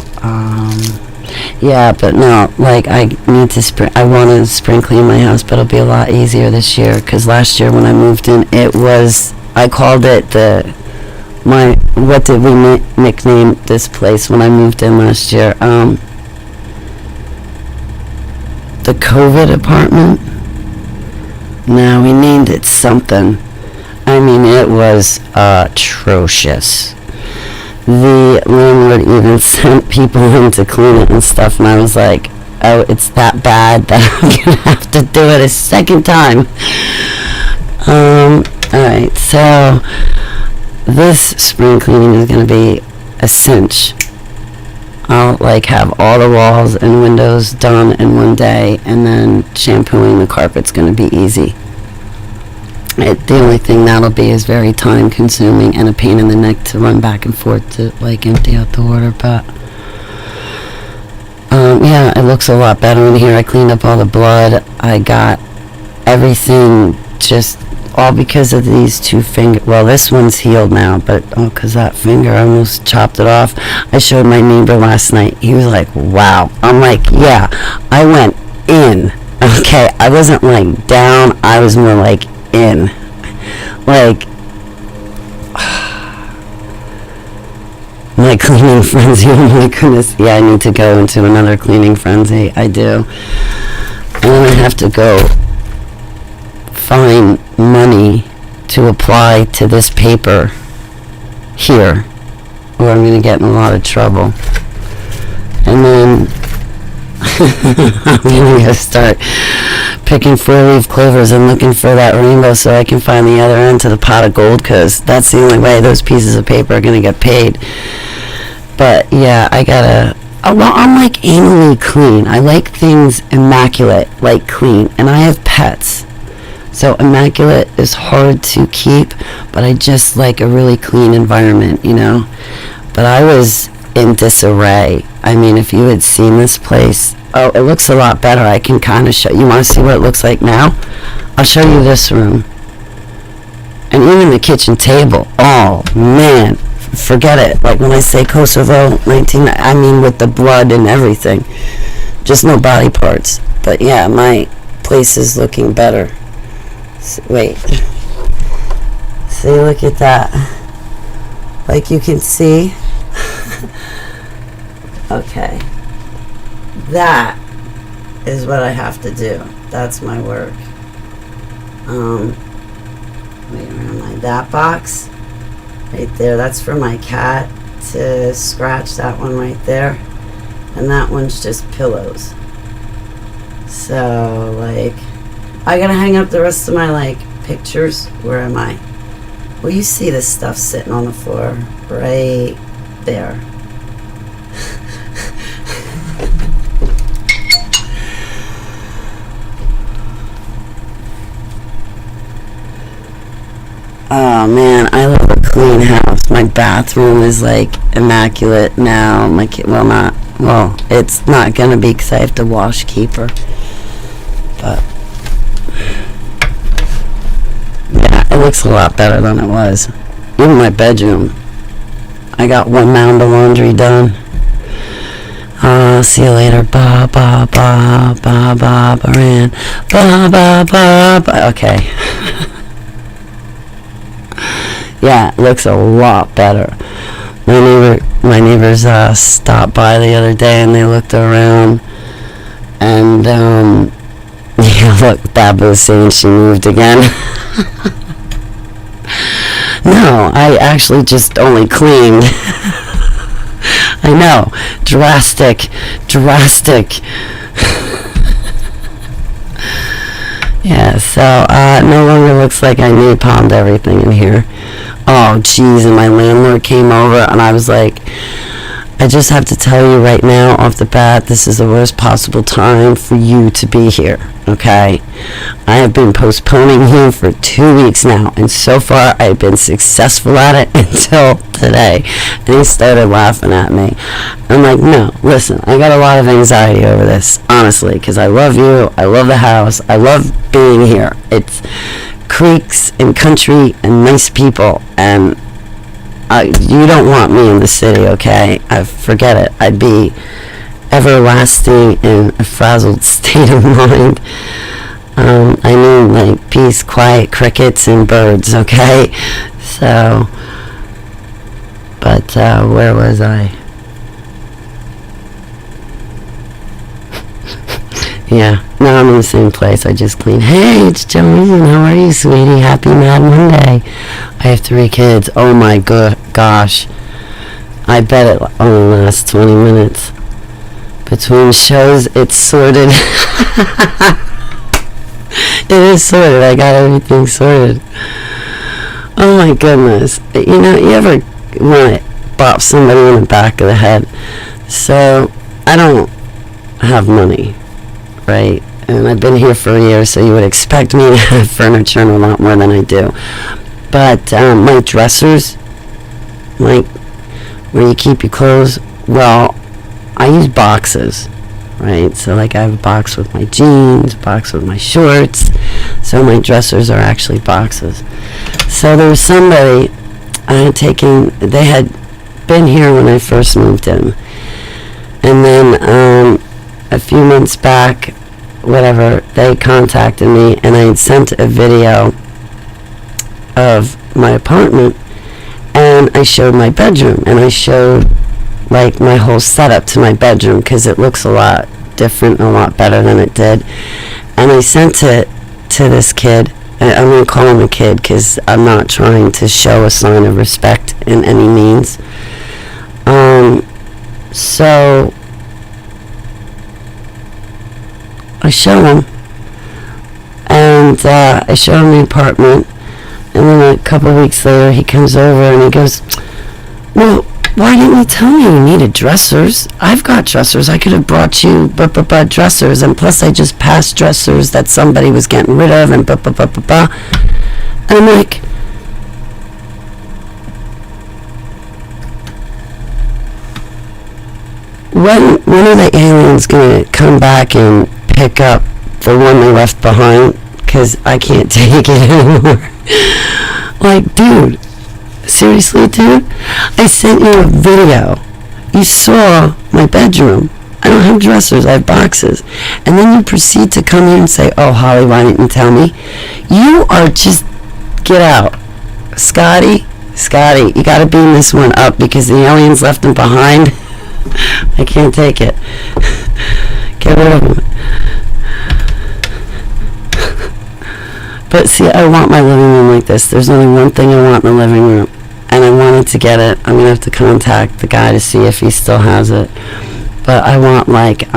yeah, but no, like, I need to I want to spring clean my house, but it'll be a lot easier this year, because last year when I moved in, I called it what did we nickname this place when I moved in last year? The COVID apartment? No, we named it something. I mean, it was atrocious. The landlord even sent people in to clean it and stuff, and I was like, oh, it's that bad that I'm gonna have to do it a second time. Alright, so this spring cleaning is gonna be a cinch. I'll have all the walls and windows done in one day, and then shampooing the carpet's gonna be easy. The only thing that'll be is very time consuming and a pain in the neck to run back and forth to empty out the water, but yeah, it looks a lot better in here. I cleaned up all the blood. I got everything, just all because of these two fingers. Well, this one's healed now, but because that finger, I almost chopped it off. I showed my neighbor last night. He was like, wow. I'm like, yeah, I went in. Okay, I wasn't down. I was more in. My cleaning frenzy, oh my goodness. Yeah, I need to go into another cleaning frenzy. I do. And then I have to go find money to apply to this paper here, or I'm going to get in a lot of trouble. And then I'm going to start picking 4-leaf clovers and looking for that rainbow so I can find the other end to the pot of gold, because that's the only way those pieces of paper are going to get paid. But yeah, I gotta, well, I'm anally clean. I like things immaculate, clean, and I have pets. So immaculate is hard to keep, but I just like a really clean environment, you know. But I was in disarray. I mean, if you had seen this place, oh, it looks a lot better. I can kind of show you. Want to see what it looks like now? I'll show you this room. And even the kitchen table. Oh, man. Forget it. Like when I say Kosovo 19, I mean with the blood and everything. Just no body parts. But yeah, my place is looking better. Wait. See, look at that. Like you can see. Okay. That is what I have to do. That's my work. Wait, where am I? That box right there, that's for my cat to scratch. That one right there. And that one's just pillows. So, like, I gotta hang up the rest of my, like, pictures. Where am I? Well, you see this stuff sitting on the floor right there. Oh man, I love a clean house. My bathroom is like immaculate now. My kid, it's not gonna be because I have to wash keeper. But yeah, it looks a lot better than it was. Even my bedroom, I got one mound of laundry done. See you later. Ba ba ba ba ba Baran. Ba ba ba ba. Okay. Yeah, it looks a lot better. My neighbors stopped by the other day and they looked around, and yeah, look, Babu's saying she moved again. No, I actually just only cleaned. I know, drastic. Yeah, so no longer looks like I napalmed everything in here. Oh, jeez, and my landlord came over, and I was like, I just have to tell you right now, off the bat, this is the worst possible time for you to be here, okay? I have been postponing you for 2 weeks now, and so far I've been successful at it until today. And he started laughing at me. I'm like, no, listen, I got a lot of anxiety over this, honestly, because I love you, I love the house, I love being here. It's creeks and country and nice people, and you don't want me in the city, okay? Forget it. I'd be everlasting in a frazzled state of mind. I mean, like, peace, quiet, crickets, and birds, okay? So, but, where was I? Yeah, now I'm in the same place. I just cleaned. Hey, it's Jolene. How are you, sweetie? Happy Mad Monday. I have 3 kids. Oh my gosh. I bet it only lasts 20 minutes. Between shows, it's sorted. It is sorted. I got everything sorted. Oh my goodness. You know, you ever want to bop somebody in the back of the head? So, I don't have money. Right, and I've been here for a year, so you would expect me to have furniture and a lot more than I do. But my dressers, like where you keep your clothes, well, I use boxes, right? So like I have a box with my jeans, a box with my shorts, so my dressers are actually boxes. So there was somebody they had been here when I first moved in, and then a few months back, whatever, they contacted me, and I had sent a video of my apartment, and I showed my bedroom, and I showed like my whole setup to my bedroom, because it looks a lot different and a lot better than it did. And I sent it to this kid, and I'm going to call him a kid because I'm not trying to show a sign of respect in any means. So I show him, and I show him the apartment, and then a couple weeks later he comes over and he goes, well, Why didn't you tell me you needed dressers? I've got dressers. I could have brought you dressers, and plus I just passed dressers that somebody was getting rid of, and And I'm like, when are the aliens gonna come back and pick up the one they left behind? Because I can't take it anymore. Like, dude, seriously, dude? I sent you a video. You saw my bedroom. I don't have dressers, I have boxes. And then you proceed to come here and say, oh, Holly, why didn't you tell me? You are just, get out. Scotty, you gotta beam this one up because the aliens left him behind. I can't take it. Get rid of him. But see, I want my living room like this. There's only one thing I want in the living room, and I wanted to get it. I'm gonna have to contact the guy to see if he still has it. But I want like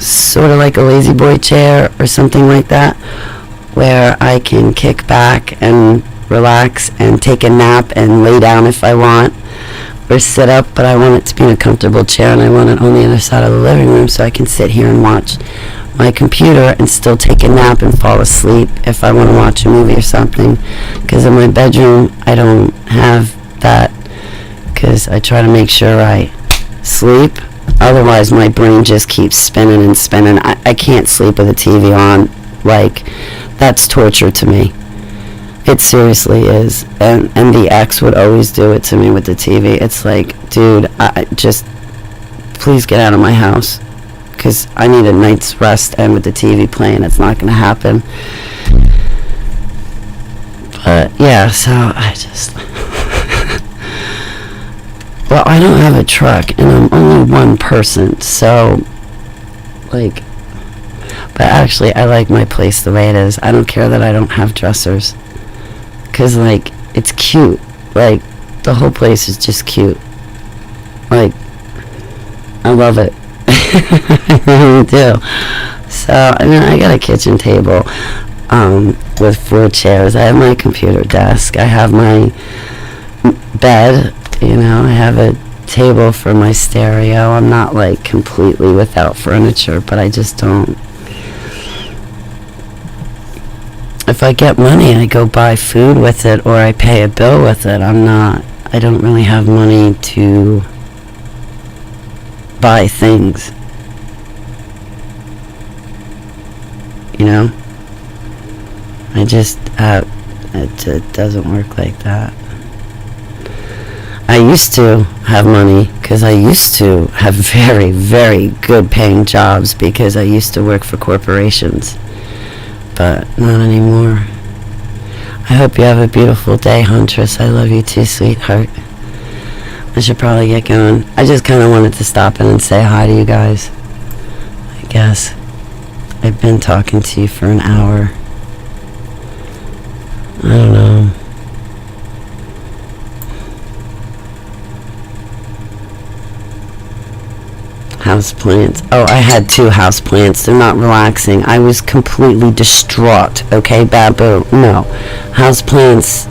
sort of like a lazy boy chair or something like that, where I can kick back and relax and take a nap and lay down if I want, or sit up. But I want it to be in a comfortable chair, and I want it on the other side of the living room so I can sit here and watch my computer and still take a nap and fall asleep if I want to watch a movie or something. Because in my bedroom I don't have that, because I try to make sure I sleep, otherwise my brain just keeps spinning and spinning. I can't sleep with a TV on. Like, that's torture to me. It seriously is. And the ex would always do it to me with the TV. It's like, dude, I just, please get out of my house, because I need a night's rest, and with the TV playing, it's not going to happen. But, yeah, so I just... Well, I don't have a truck, and I'm only one person, so, like... But actually, I like my place the way it is. I don't care that I don't have dressers. Because, like, it's cute. Like, the whole place is just cute. Like, I love it. I really do. So, I mean, I got a kitchen table with 4 chairs. I have my computer desk. I have my bed. You know, I have a table for my stereo. I'm not, like, completely without furniture, but I just don't. If I get money, I go buy food with it, or I pay a bill with it. I don't really have money to buy things. You know? It doesn't work like that. I used to have money because I used to have very, very good paying jobs because I used to work for corporations. But not anymore. I hope you have a beautiful day, Huntress. I love you too, sweetheart. I should probably get going. I just kind of wanted to stop in and say hi to you guys. I guess. I've been talking to you for an hour. I don't know. Houseplants. Oh, I had 2 houseplants. They're not relaxing. I was completely distraught. Okay, Babu. No. Houseplants.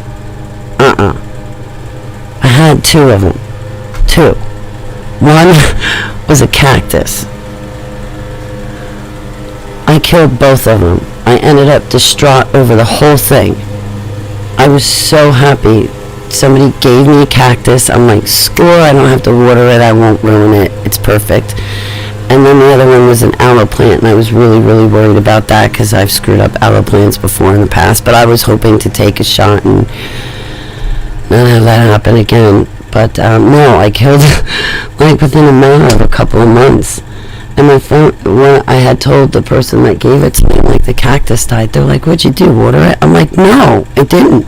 I had 2 of them. 2. One was a cactus. I killed both of them. I ended up distraught over the whole thing. I was so happy. Somebody gave me a cactus. I'm like, score, I don't have to water it. I won't ruin it. It's perfect. And then the other one was an aloe plant, and I was really, really worried about that because I've screwed up aloe plants before in the past. But I was hoping to take a shot and not have that happen again. But no, I killed like within a matter of a couple of months. And my phone, when I had told the person that gave it to me, like, the cactus died, they're like, what'd you do, water it? I'm like, no, it didn't.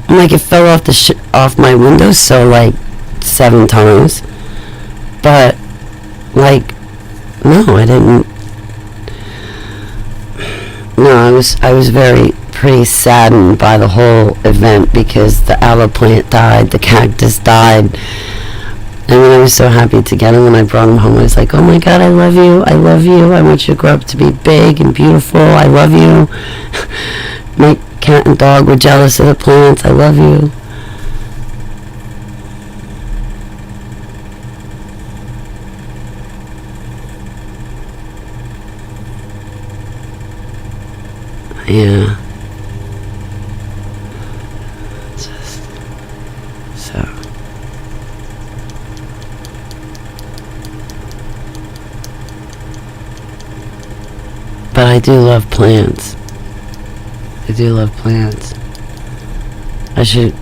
I'm like, it fell off off my windowsill like 7 times. But, like, no, I didn't. No, I was pretty saddened by the whole event because the aloe plant died, the cactus died. And then I was so happy to get him when I brought him home. I was like, oh my God, I love you. I love you. I want you to grow up to be big and beautiful. I love you. My cat and dog were jealous of the plants. I love you. Yeah. Just so. But I do love plants. I do love plants. I should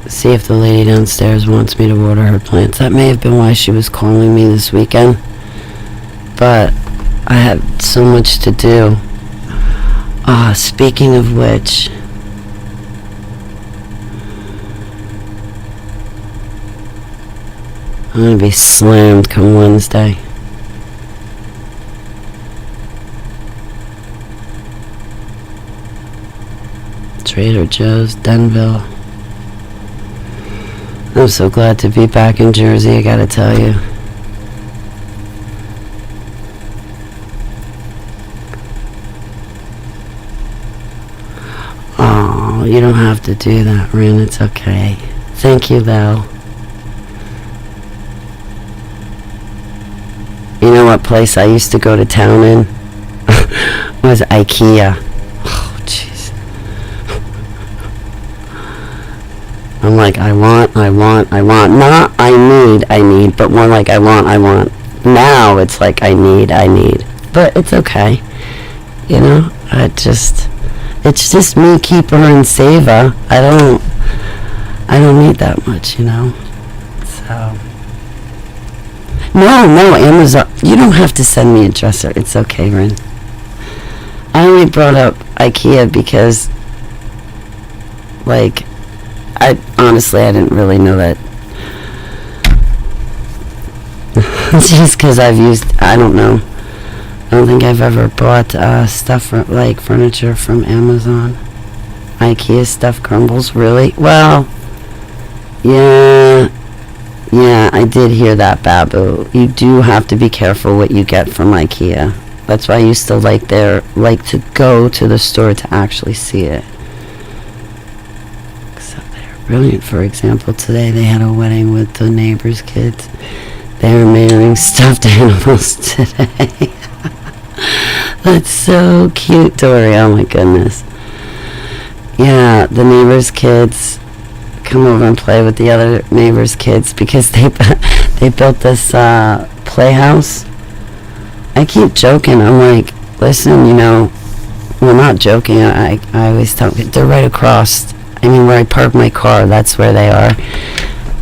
see if the lady downstairs wants me to water her plants. That may have been why she was calling me this weekend. But I had so much to do. Speaking of which, I'm gonna be slammed come Wednesday. Trader Joe's, Denville. I'm so glad to be back in Jersey, I gotta tell you. Oh, you don't have to do that, Rin. It's okay. Thank you, though. You know what place I used to go to town in? Was IKEA. Oh, jeez. I'm like, I want. Not I need, but more like I want. Now it's like I need. But it's okay. You know, it's just me, keeper, and saver. I don't need that much, you know. So. No, Amazon. You don't have to send me a dresser. It's okay, Ren. I only brought up IKEA because, like, I didn't really know that. Just because I've used, I don't know. I don't think I've ever bought stuff like furniture from Amazon. IKEA stuff crumbles, really? Well, yeah, I did hear that, Babu. You do have to be careful what you get from IKEA. That's why I used to like to go to the store to actually see it. Except they're brilliant. For example, today they had a wedding with the neighbors' kids. They were marrying stuffed animals today. That's so cute, Dory. Oh my goodness. Yeah, the neighbors' kids come over and play with the other neighbors' kids because they built this playhouse. I keep joking. I'm like, listen, you know, well, not joking. I always tell them, they're right across. I mean, where I park my car, that's where they are.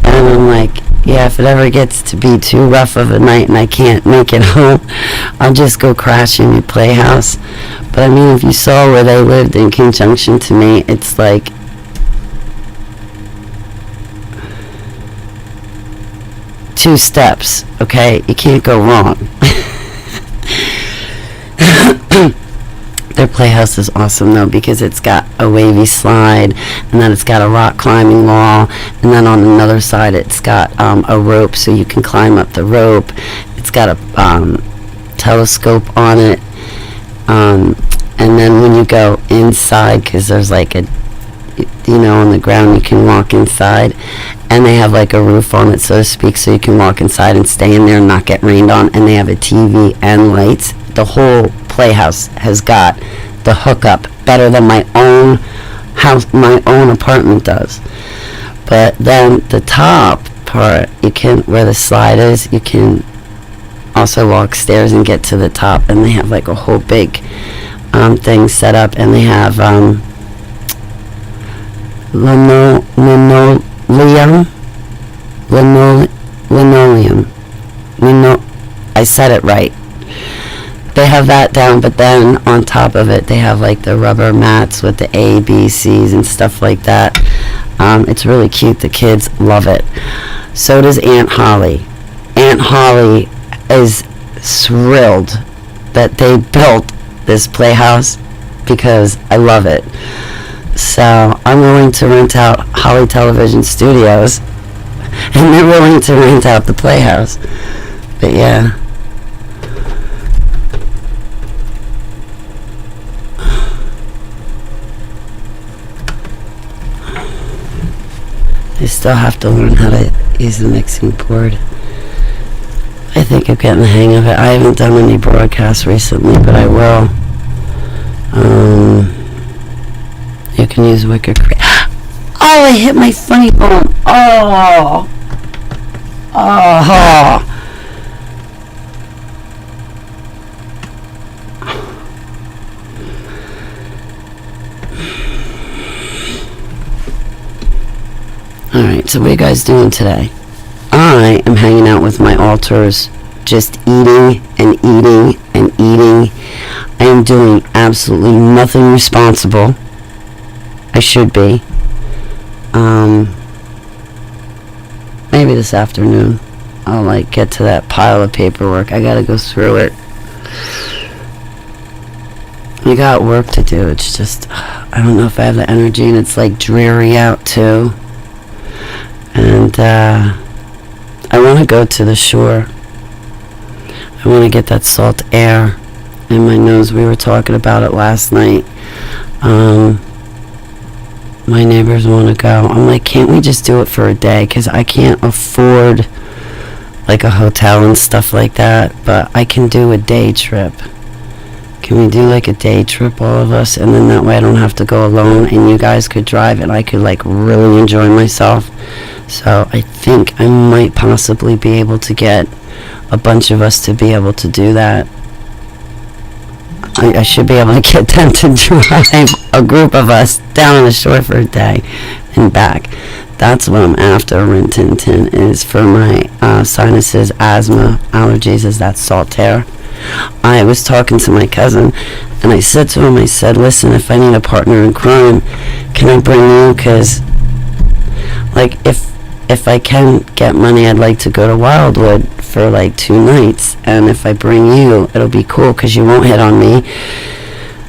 And I'm like, yeah, if it ever gets to be too rough of a night and I can't make it home, I'll just go crash in your playhouse. But I mean, if you saw where they lived in conjunction to me, it's like, two steps, okay? You can't go wrong. Their playhouse is awesome, though, because it's got a wavy slide, and then it's got a rock climbing wall, and then on another side it's got a rope so you can climb up the rope. It's got a telescope on it, and then when you go inside, because there's like a, you know, on the ground you can walk inside, and they have like a roof on it, so to speak, so you can walk inside and stay in there and not get rained on, and they have a TV and lights. The whole playhouse has got the hookup better than my own house, my own apartment does. But then the top part, you can, where the slide is, you can also walk stairs and get to the top, and they have like a whole big thing set up, and they have linoleum. I said it right. They have that down, but then on top of it, they have like the rubber mats with the A, B, C's and stuff like that. It's really cute. The kids love it. So does Aunt Holly. Aunt Holly is thrilled that they built this playhouse because I love it. So I'm willing to rent out Holly Television Studios, and they're willing to rent out the playhouse. But yeah. I still have to learn how to use the mixing board. I think I'm getting the hang of it. I haven't done any broadcasts recently, but I will. You can use wicked Oh, I hit my funny bone. Oh. Oh. Alright, so what are you guys doing today? I am hanging out with my altars, just eating and eating and eating. I am doing absolutely nothing responsible. I should be. Maybe this afternoon I'll like get to that pile of paperwork. I gotta go through it. You got work to do. It's just, I don't know if I have the energy, and it's like dreary out too. And I want to go to the shore. I want to get that salt air in my nose. We were talking about it last night. My neighbors want to go. I'm like, can't we just do it for a day? Because I can't afford like a hotel and stuff like that. But I can do a day trip. Can we do like a day trip, all of us? And then that way I don't have to go alone, and you guys could drive, and I could like really enjoy myself. So I think I might possibly be able to get a bunch of us to be able to do that. I should be able to get them to drive a group of us down on the shore for a day and back. That's what I'm after, Rin Tin Tin, is for my sinuses, asthma, allergies, is that salt air. I was talking to my cousin, and I said to him, I said, listen, if I need a partner in crime, can I bring you? Because, like, if I can get money, I'd like to go to Wildwood for like 2 nights, and if I bring you, it'll be cool because you won't hit on me.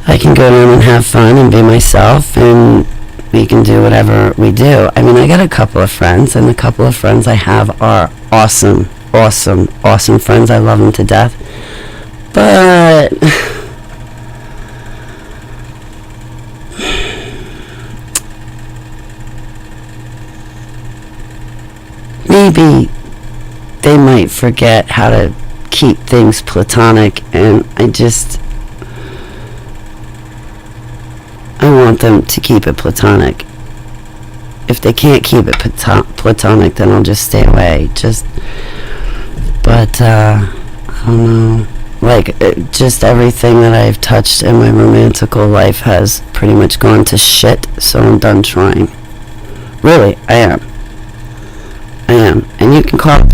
I can go down and have fun and be myself, and we can do whatever we do. I mean, I got a couple of friends, and the couple of friends I have are awesome, awesome, awesome friends. I love them to death. But maybe they might forget how to keep things platonic, and I want them to keep it platonic. If they can't keep it platonic, then I'll just stay away. But I don't know. Like, just everything that I've touched in my romantical life has pretty much gone to shit, so I'm done trying. Really, I am. And you can call it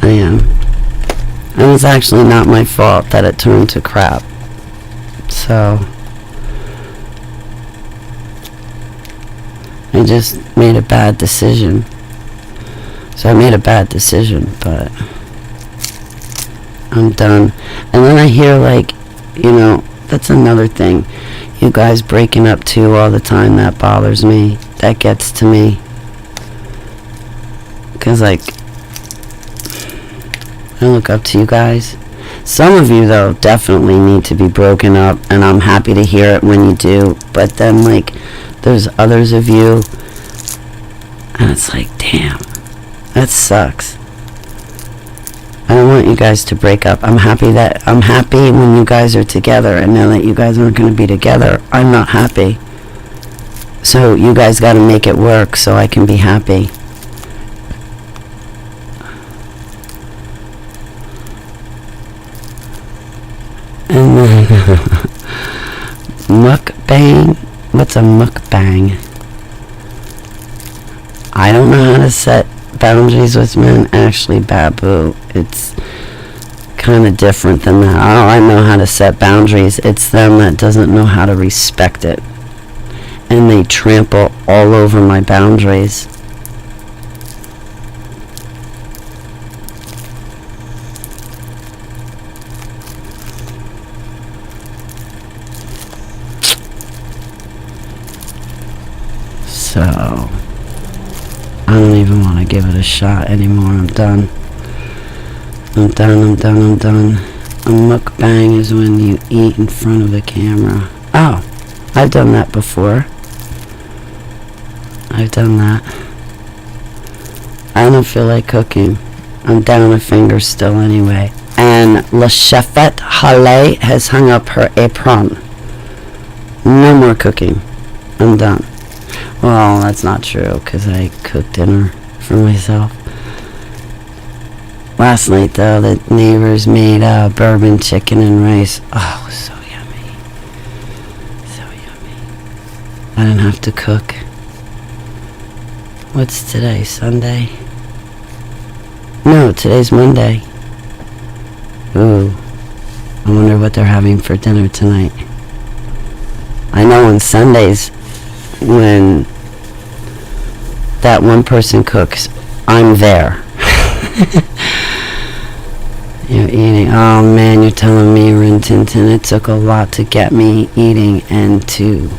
I am. And it's actually not my fault that it turned to crap. So I just made a bad decision. But I'm done. And then I hear, like, that's another thing. You guys breaking up too all the time, that bothers me. That gets to me. Because, like, I look up to you guys. Some of you, though, definitely need to be broken up, and I'm happy to hear it when you do. But then, like, there's others of you, and it's like, damn, that sucks. I don't want you guys to break up. I'm happy when you guys are together, and now that you guys aren't going to be together, I'm not happy. So you guys got to make it work so I can be happy. And then mukbang. What's a mukbang? I don't know how to set boundaries with men. Actually, Babu, it's kind of different than that. Oh, I know how to set boundaries. It's them that doesn't know how to respect it, and they trample all over my boundaries. So I don't even want to give it a shot anymore. I'm done. A mukbang is when you eat in front of the camera. Oh, I've done that before. I don't feel like cooking. I'm down a finger still anyway. And La Chefette Halle has hung up her apron. No more cooking. I'm done. Well, that's not true, because I cooked dinner for myself. Last night, though, the neighbors made bourbon chicken and rice. Oh, it was so yummy. So yummy. I didn't have to cook. What's today? Sunday? No, today's Monday. Ooh. I wonder what they're having for dinner tonight. I know on Sundays, when that one person cooks, I'm there. You're eating. Oh man, you're telling me, Rin Tin Tin, it took a lot to get me eating and to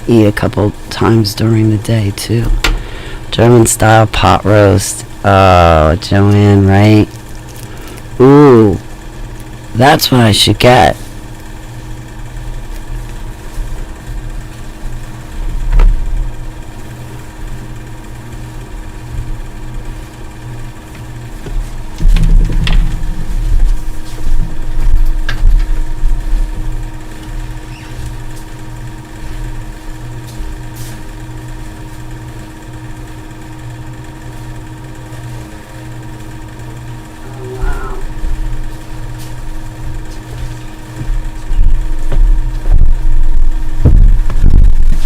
eat a couple times during the day too. German style pot roast. Oh, Joanne, right? Ooh, that's what I should get.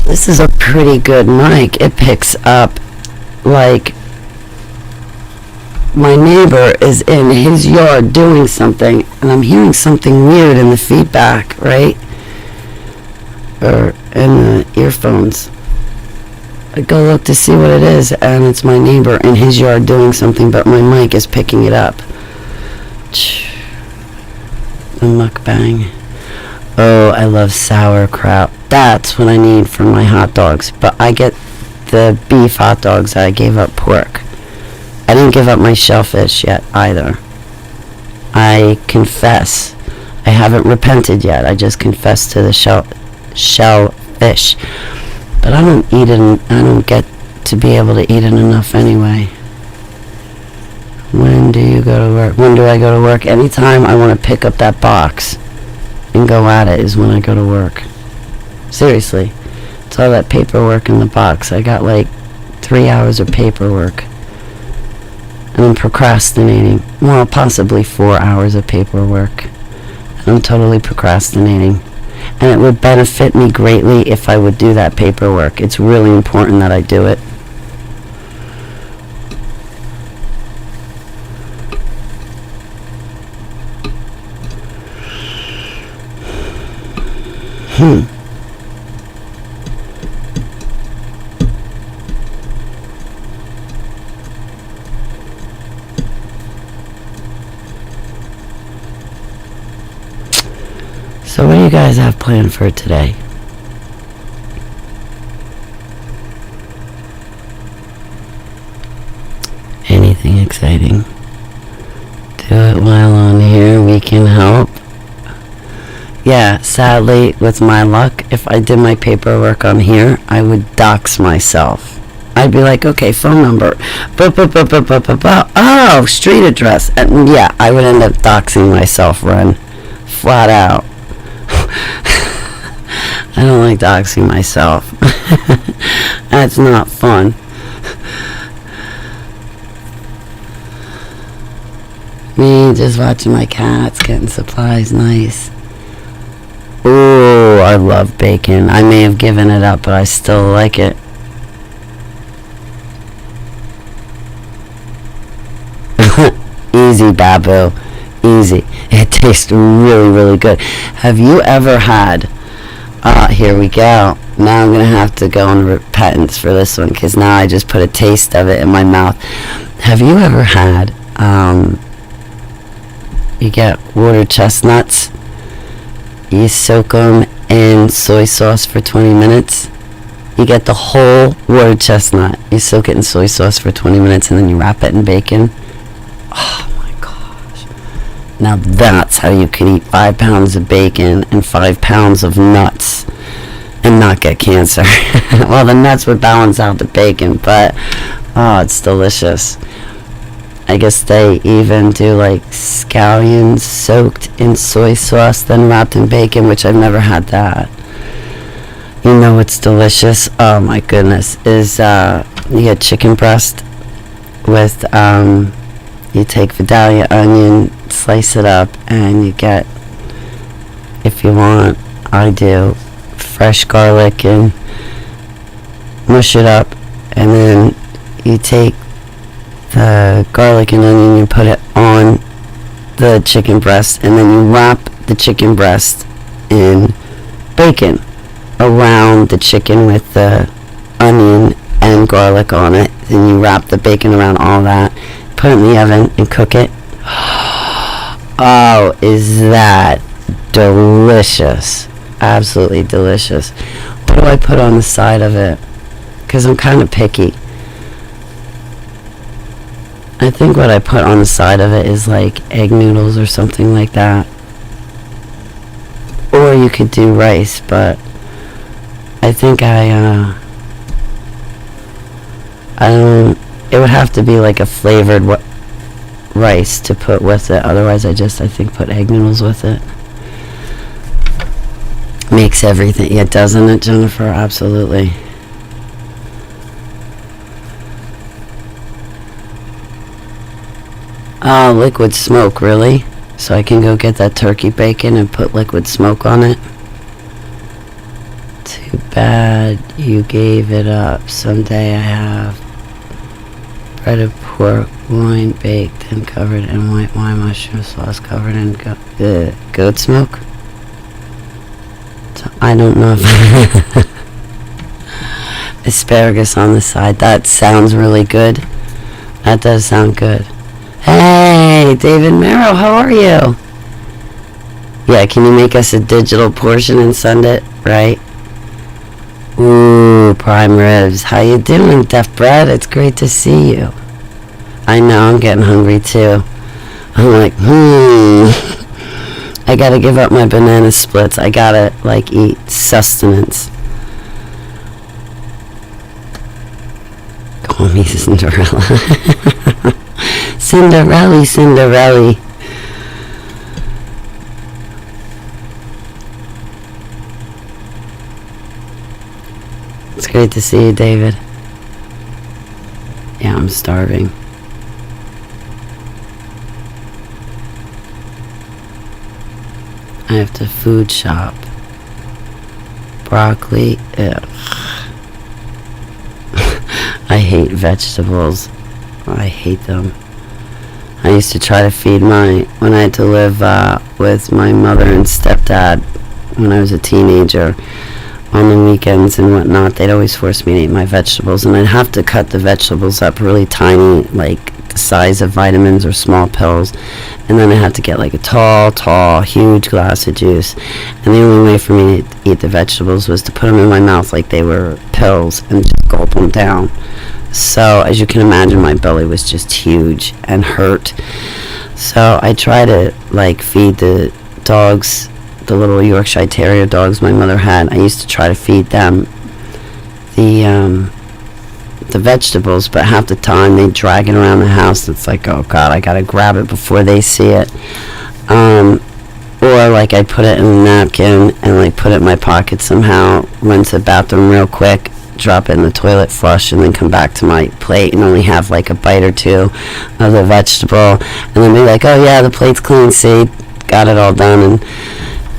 This is a pretty good mic. It picks up like my neighbor is in his yard doing something and I'm hearing something weird in the feedback, right? Or in the earphones. I go look to see what it is and it's my neighbor in his yard doing something, but my mic is picking it up. The mukbang. Oh, I love sauerkraut. That's what I need for my hot dogs. But I get the beef hot dogs. I gave up pork. I didn't give up my shellfish yet either. I confess. I haven't repented yet. I just confessed to the shellfish. But I don't eat it. I don't get to be able to eat it enough anyway. When do you go to work? When do I go to work? Anytime I want to pick up that box and go at it is when I go to work. Seriously. It's all that paperwork in the box. I got like 3 hours of paperwork. And I'm procrastinating. Well, possibly 4 hours of paperwork. And I'm totally procrastinating. And it would benefit me greatly if I would do that paperwork. It's really important that I do it. So what do you guys have planned for today? Anything exciting? Do it while on here. We can help. Yeah, sadly, with my luck, if I did my paperwork on here, I would dox myself. I'd be like, okay, phone number. Oh, street address. And yeah, I would end up doxing myself, Ren. Flat out. I don't like doxing myself. That's not fun. Me just watching my cats, getting supplies, nice. Ooh, I love bacon. I may have given it up, but I still like it. Easy, Babu. Easy. It tastes really, really good. Have you ever had... here we go. Now I'm going to have to go on repentance for this one, because now I just put a taste of it in my mouth. Have you ever had... you get water chestnuts. You soak them in soy sauce for 20 minutes. You get the whole water chestnut. You soak it in soy sauce for 20 minutes, and then you wrap it in bacon. Oh my gosh. Now that's how you can eat 5 pounds of bacon and 5 pounds of nuts and not get cancer. Well, the nuts would balance out the bacon, but oh, it's delicious. I guess they even do like scallions soaked in soy sauce, then wrapped in bacon, which I've never had that. You know what's delicious? Oh my goodness. Is you get chicken breast with you take Vidalia onion, slice it up, and you get, if you want, I do, fresh garlic and mush it up, and then you take the garlic and onion, you put it on the chicken breast, and then you wrap the chicken breast in bacon around the chicken with the onion and garlic on it. Then you wrap the bacon around all that, put it in the oven and cook it. Oh, is that delicious. Absolutely delicious. What do I put on the side of it? Because I'm kind of picky. I think what I put on the side of it is like egg noodles or something like that. Or you could do rice, but I think I don't, it would have to be like a flavored rice to put with it. Otherwise, I think put egg noodles with it. Makes everything, yeah, doesn't it, Jennifer? Absolutely. Oh, liquid smoke, really? So I can go get that turkey bacon and put liquid smoke on it? Too bad you gave it up. Someday I have breaded pork, loin baked and covered in white wine, mushroom sauce covered in goat smoke? So I don't know if asparagus on the side. That sounds really good. That does sound good. Hey, David Merrill, how are you? Yeah, can you make us a digital portion and send it, right? Ooh, prime ribs. How you doing, Deaf Bread? It's great to see you. I know, I'm getting hungry too. I'm like, I gotta give up my banana splits. I gotta, like, eat sustenance. Call me Cinderella. Cinderella. It's great to see you, David. Yeah, I'm starving. I have to food shop. Broccoli, ugh. I hate vegetables. I hate them. I used to try to feed when I had to live with my mother and stepdad when I was a teenager on the weekends and whatnot. They'd always force me to eat my vegetables, and I'd have to cut the vegetables up really tiny, like the size of vitamins or small pills, and then I had to get like a tall, huge glass of juice, and the only way for me to eat the vegetables was to put them in my mouth like they were pills and just gulp them down. So, as you can imagine, my belly was just huge and hurt. So, I try to, like, feed the dogs, the little Yorkshire Terrier dogs my mother had. I used to try to feed them the vegetables, but half the time they drag it around the house. It's like, oh, God, I gotta grab it before they see it. Or, like, I put it in a napkin and, like, put it in my pocket somehow, run to the bathroom real quick, drop it in the toilet, flush, and then come back to my plate and only have like a bite or two of the vegetable, and then be like, oh yeah, the plate's clean, see, got it all done. And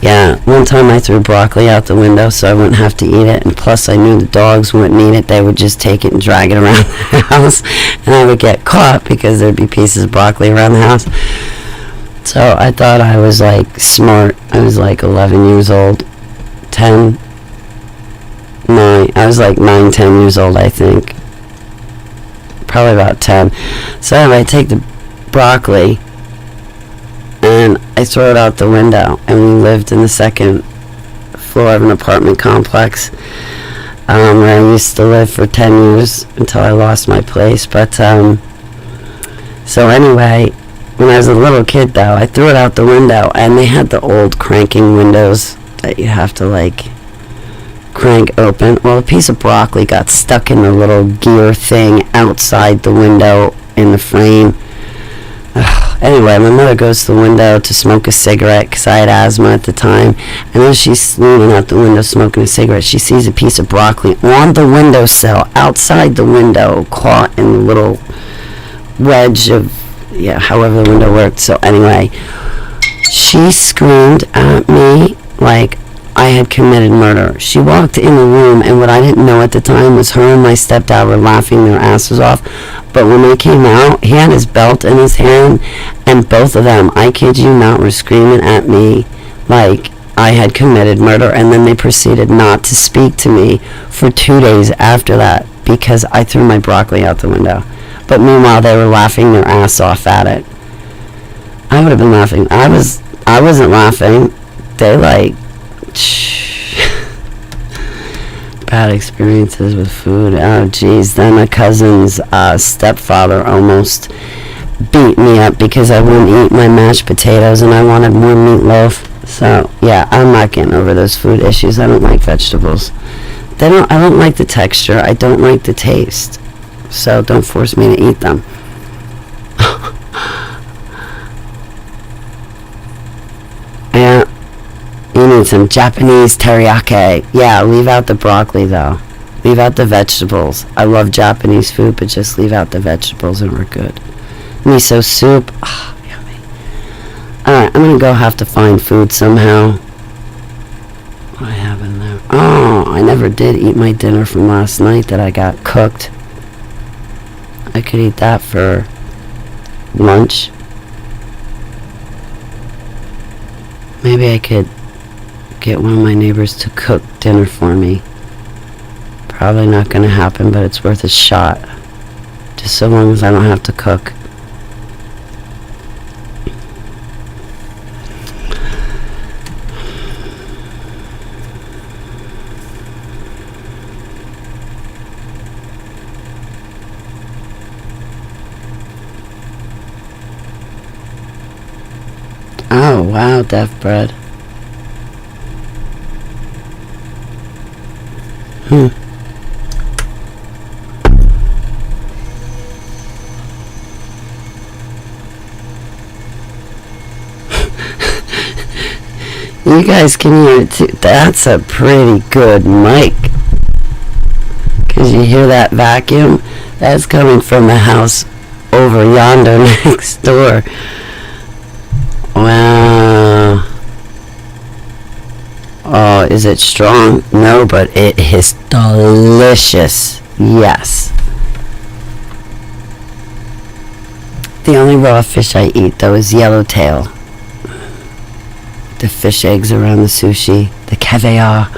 yeah, one time I threw broccoli out the window so I wouldn't have to eat it, and plus I knew the dogs wouldn't eat it. They would just take it and drag it around the house, and I would get caught because there'd be pieces of broccoli around the house. So I thought I was like smart. I was like 11 years old, 10, 9, I was like 9, 10 years old, I think. Probably about 10. So anyway, I take the broccoli and I throw it out the window. And we lived in the second floor of an apartment complex where I used to live for 10 years until I lost my place. But so anyway, when I was a little kid though, I threw it out the window, and they had the old cranking windows that you have to like crank open. Well, a piece of broccoli got stuck in the little gear thing outside the window in the frame. Ugh. Anyway, my mother goes to the window to smoke a cigarette because I had asthma at the time. And as she's leaning out the window smoking a cigarette, she sees a piece of broccoli on the windowsill, outside the window, caught in the little wedge of, however the window worked. So anyway, she screamed at me like I had committed murder. She walked in the room, and what I didn't know at the time was her and my stepdad were laughing their asses off. But when they came out, he had his belt in his hand, and both of them, I kid you not, were screaming at me like I had committed murder. And then they proceeded not to speak to me for 2 days after that because I threw my broccoli out the window. But meanwhile, they were laughing their ass off at it. I would have been laughing. I wasn't laughing. They bad experiences with food. Oh geez. Then my cousin's stepfather almost beat me up because I wouldn't eat my mashed potatoes and I wanted more meatloaf. So yeah, I'm not getting over those food issues. I don't like vegetables. I don't like the texture. I don't like the taste. So don't force me to eat them. Yeah. You need some Japanese teriyaki. Yeah, leave out the broccoli though. Leave out the vegetables. I love Japanese food, but just leave out the vegetables and we're good. Miso soup. Oh, yummy. Alright, I'm gonna go have to find food somehow. What do I have in there? Oh, I never did eat my dinner from last night that I got cooked. I could eat that for lunch. Maybe I could get one of my neighbors to cook dinner for me. Probably not going to happen, but it's worth a shot. Just so long as I don't have to cook. Oh, wow, deaf bread. You guys can hear it too. That's a pretty good mic. Because you hear that vacuum? That's coming from the house over yonder next door. Wow. Oh, is it strong? No, but it is delicious. Yes. The only raw fish I eat, though, is yellowtail. The fish eggs around the sushi. The caviar.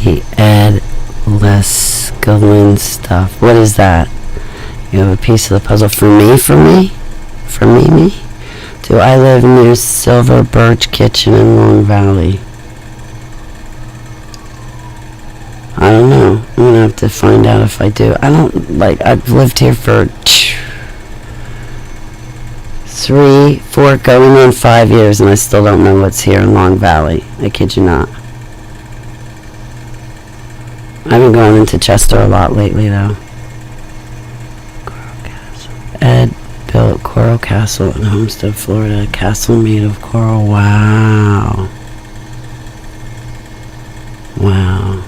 The Ed Lescalin stuff. What is that? You have a piece of the puzzle for me? Do I live near Silver Birch Kitchen in Long Valley? I don't know. I'm gonna have to find out if I do. I've lived here for 3, 4, going on 5 years, and I still don't know what's here in Long Valley. I kid you not. I've been going into Chester a lot lately, though. Ed built Coral Castle in Homestead, Florida. A castle made of coral. Wow. Wow.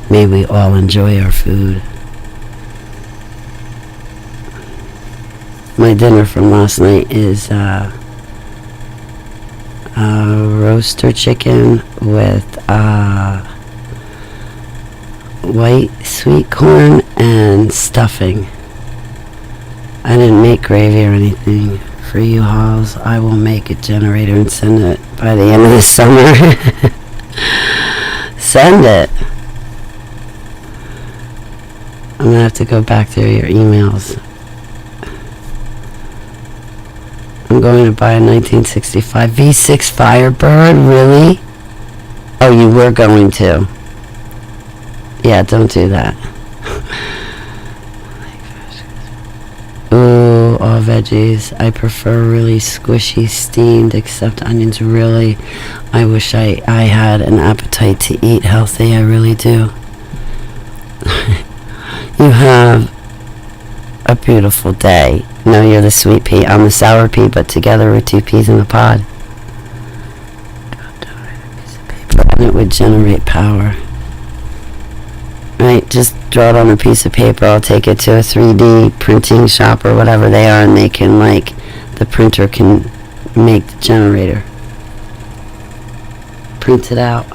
May we all enjoy our food. My dinner from last night is roaster chicken with white sweet corn and stuffing. I didn't make gravy or anything. For you Halls, I will make a generator and send it by the end of the summer. Send it. I'm gonna have to go back through your emails. I'm going to buy a 1965 V6 Firebird. Really? Oh, you were going to. Yeah, don't do that. Ooh, oh raw veggies. I prefer really squishy steamed, except onions really. I wish I had an appetite to eat healthy. I really do. You have a beautiful day. No, you're the sweet pea. I'm the sour pea, but together we're two peas in a pod. And it would generate power. Right, just draw it on a piece of paper. I'll take it to a 3D printing shop or whatever they are, and they can, like, the printer can make the generator. Print it out.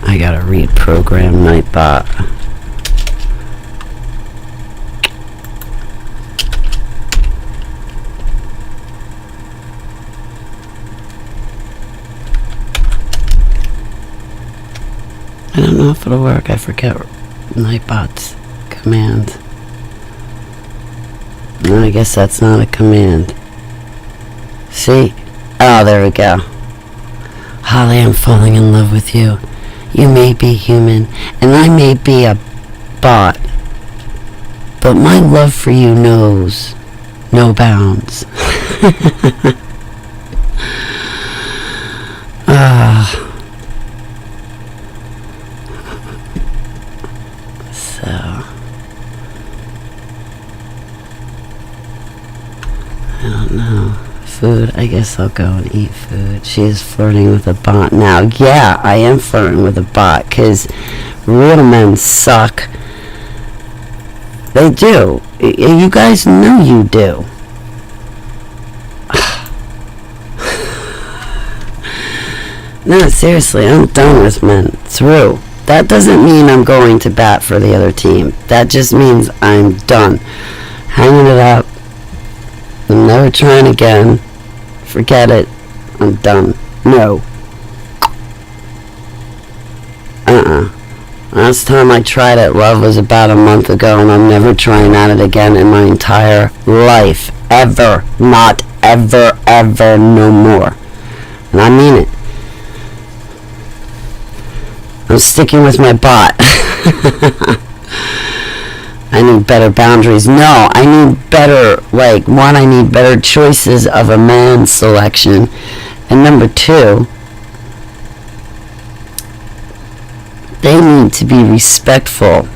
I gotta reprogram Nightbot. I don't know if it'll work. I forget Nightbot's command. No, I guess that's not a command. See? Oh, there we go. Holly, I'm falling in love with you. You may be human, and I may be a bot, but my love for you knows no bounds. So, I don't know. Food, I guess I'll go and eat food. She is flirting with a bot now. Yeah, I am flirting with a bot, because real men suck. They do. You guys know you do. No, seriously, I'm done with men. Through. That doesn't mean I'm going to bat for the other team. That just means I'm done. Hanging it up. I'm never trying again. Forget it. I'm done. No. Last time I tried it, love, was about a month ago, and I'm never trying at it again in my entire life. Ever. Not ever, ever, no more. And I mean it. I'm sticking with my bot. I need better boundaries. No, I need better, like, one, I need better choices of a man selection. And number two, they need to be respectful,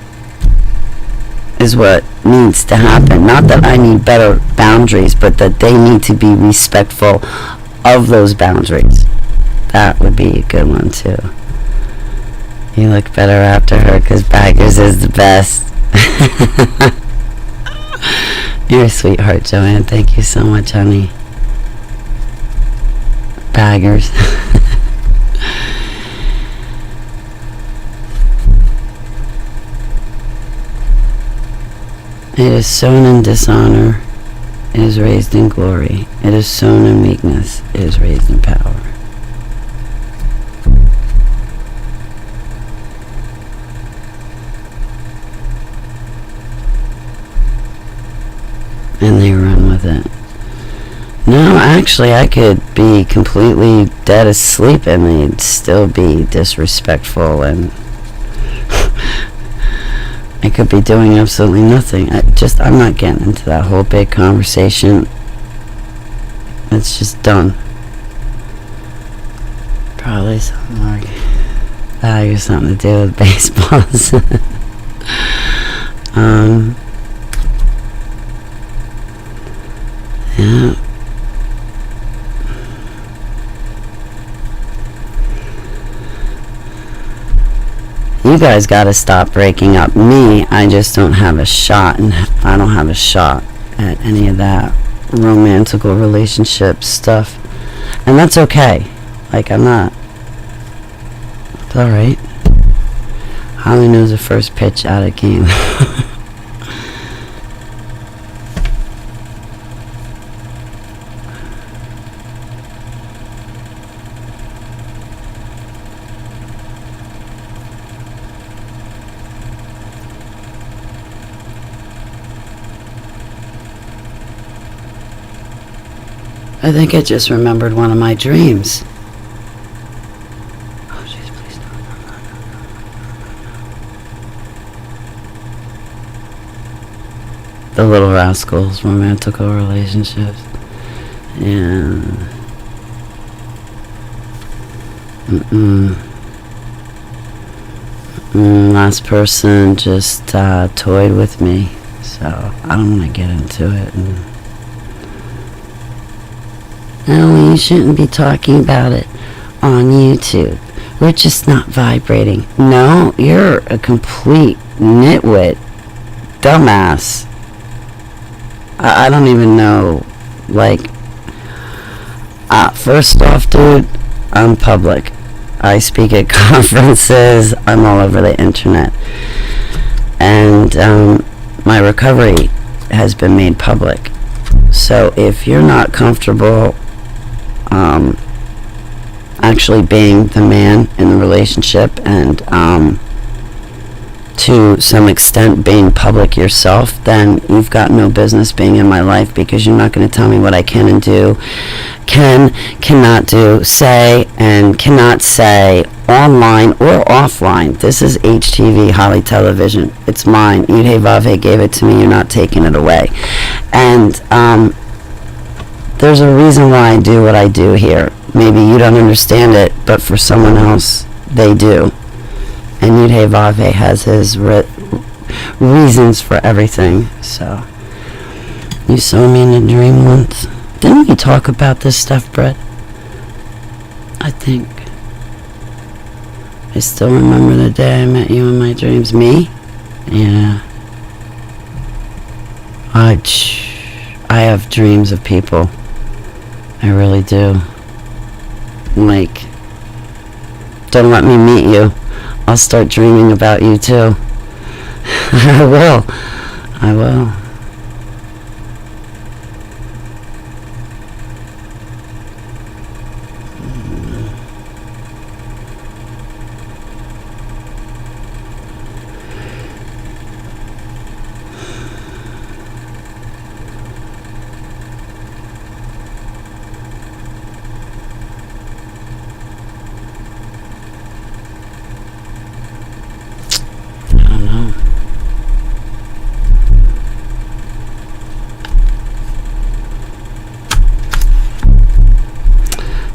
is what needs to happen. Not that I need better boundaries, but that they need to be respectful of those boundaries. That would be a good one, too. You look better after her, because Baggers is the best. You're a sweetheart, Joanne. Thank you so much, honey. Baggers. It is sown in dishonor, it is raised in glory. It is sown in weakness, it is raised in power. And they run with it. No, actually, I could be completely dead asleep and they'd still be disrespectful, and I could be doing absolutely nothing. I'm not getting into that whole big conversation. It's just done. Probably something like value, something to do with baseballs. Yeah. You guys gotta stop breaking up. Me, I just don't have a shot, and I don't have a shot at any of that romantical relationship stuff. And that's okay. Like, I'm not. It's alright. Holly knows the first pitch out of game. I think I just remembered one of my dreams. Oh, jeez, please don't. The Little Rascals, romantical relationships. And... last person just toyed with me, so I don't want to get into it. And no, you shouldn't be talking about it on YouTube. We're just not vibrating. No, you're a complete nitwit, dumbass. I don't even know. Like, first off, dude, I'm public. I speak at conferences. I'm all over the internet. And my recovery has been made public. So if you're not comfortable actually being the man in the relationship and to some extent being public yourself, then you've got no business being in my life, because you're not going to tell me what I can and do, cannot do, say, and cannot say online or offline. This is HTV, Holly Television. It's mine. Yudhe Vave gave it to me. You're not taking it away. And there's a reason why I do what I do here. Maybe you don't understand it, but for someone else, they do. And Yudhe Vave has his reasons for everything. So, you saw me in a dream once. Didn't we talk about this stuff, Brett? I think. I still remember the day I met you in my dreams. Me? Yeah. I have dreams of people. I really do. Like, don't let me meet you. I'll start dreaming about you too. I will.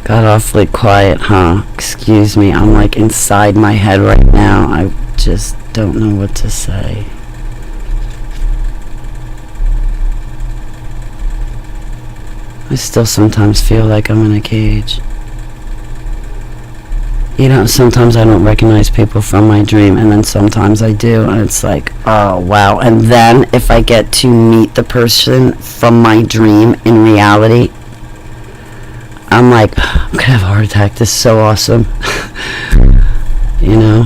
Got awfully quiet, huh? Excuse me, I'm like inside my head right now. I just don't know what to say. I still sometimes feel like I'm in a cage. You know, sometimes I don't recognize people from my dream, and then sometimes I do, and it's like, oh, wow. And then if I get to meet the person from my dream in reality, I'm like, I'm gonna have a heart attack. This is so awesome. You know?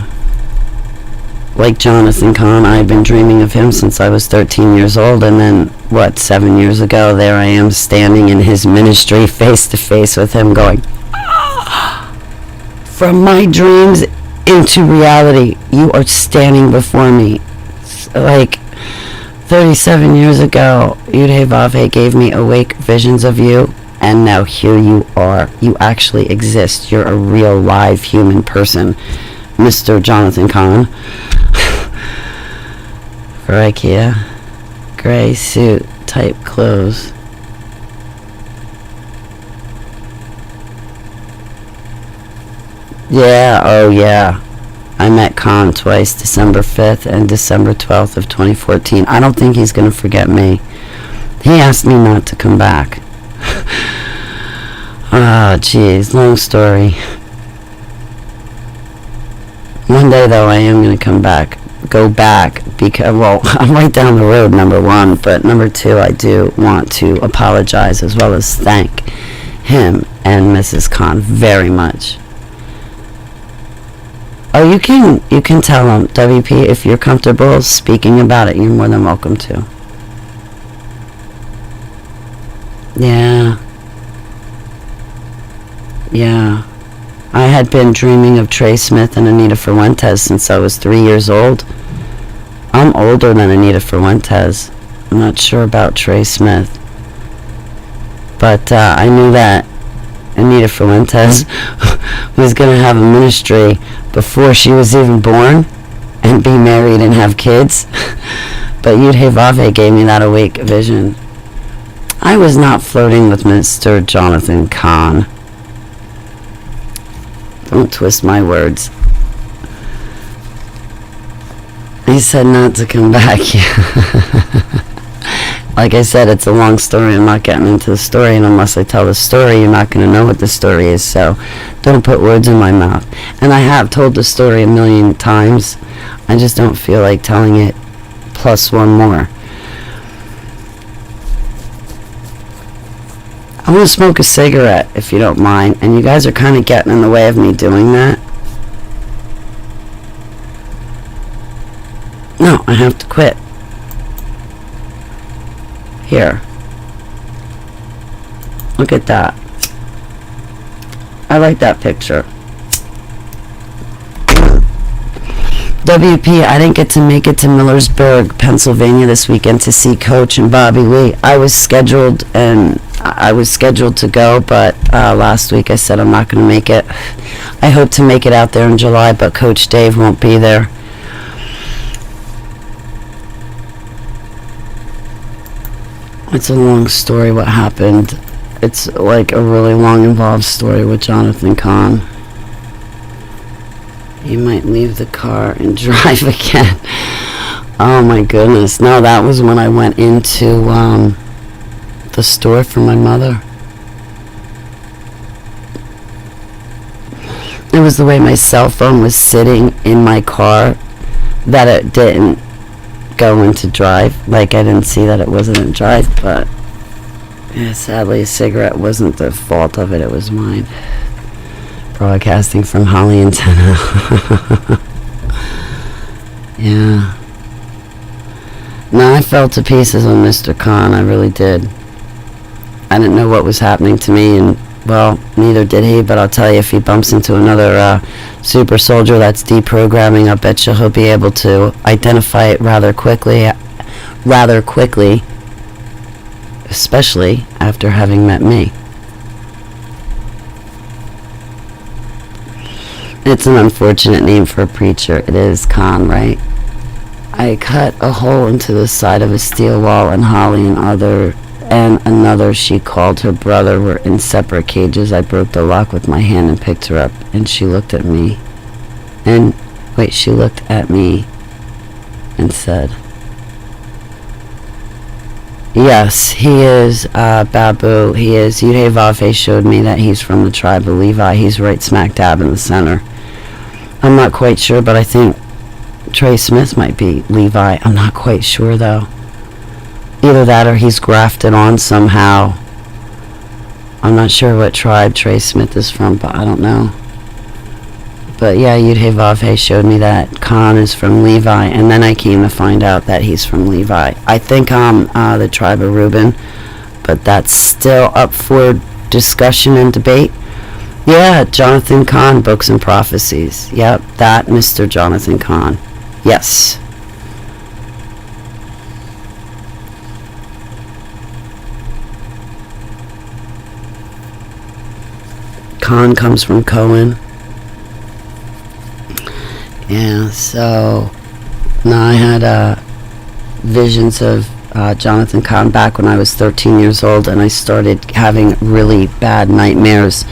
Like Jonathan Kahn, I've been dreaming of him since I was 13 years old, and then, 7 years ago, there I am standing in his ministry face to face with him going, from my dreams into reality, you are standing before me. Like, 37 years ago, Yudhe Vave gave me awake visions of you, and now here you are. You actually exist. You're a real live human person, Mr. Jonathan Kahn. For IKEA. Gray suit type clothes. Yeah, oh yeah. I met Khan twice, December 5th and December 12th of 2014. I don't think he's going to forget me. He asked me not to come back. Ah, jeez, long story. One day, though, I am going to come back. Go back, because, well, I'm right down the road, number one, but number two, I do want to apologize as well as thank him and Mrs. Khan very much. Oh, you can tell him, WP, if you're comfortable speaking about it, you're more than welcome to. Yeah. Yeah. I had been dreaming of Trey Smith and Anita Fuentes since I was 3 years old. I'm older than Anita Fuentes. I'm not sure about Trey Smith. But I knew that Anita Fuentes was going to have a ministry before she was even born and be married and have kids. But Yud-Heh-Vav-Heh gave me that awake vision. I was not flirting with Mr. Jonathan Cahn. Don't twist my words. He said not to come back. Like I said, it's a long story. I'm not getting into the story, and unless I tell the story, you're not going to know what the story is, so don't put words in my mouth. And I have told the story a million times. I just don't feel like telling it plus one more. I want to smoke a cigarette, if you don't mind, and you guys are kind of getting in the way of me doing that. No, I have to quit. Here. Look at that. I like that picture. WP, I didn't get to make it to Millersburg, Pennsylvania this weekend to see Coach and Bobby Lee. I was scheduled to go, but last week I said I'm not going to make it. I hope to make it out there in July, but Coach Dave won't be there. It's a long story what happened. It's like a really long involved story with Jonathan Cahn. You might leave the car and drive again. Oh my goodness. No, that was when I went into the store for my mother. It was the way my cell phone was sitting in my car that it didn't go into drive. Like, I didn't see that it wasn't in drive, but yeah, sadly a cigarette wasn't the fault of it, it was mine. Broadcasting from Holly Antenna. Yeah. No, I fell to pieces on Mr. Cahn, I really did. I didn't know what was happening to me, and well, neither did he, but I'll tell you, if he bumps into another super soldier that's deprogramming, I bet you he'll be able to identify it rather quickly, especially after having met me. It's an unfortunate name for a preacher. It is Khan, right? I cut a hole into the side of a steel wall, and Holly and another she called her brother were in separate cages. I broke the lock with my hand and picked her up, and she looked at me. She looked at me and said, yes, he is Babu. He is. Yud-Heh-Vav-Heh showed me that he's from the tribe of Levi. He's right smack dab in the center. I'm not quite sure, but I think Trey Smith might be Levi. I'm not quite sure, though. Either that or he's grafted on somehow. I'm not sure what tribe Trey Smith is from, but I don't know. But yeah, Yud-Heh-Vav-Heh showed me that Khan is from Levi, and then I came to find out that he's from Levi. I think I'm the tribe of Reuben, but that's still up for discussion and debate. Yeah, Jonathan Cahn, Books and Prophecies. Yep, that Mr. Jonathan Cahn. Yes. Khan comes from Cohen. Yeah, so now I had visions of Jonathan Cahn back when I was 13 years old, and I started having really bad nightmares,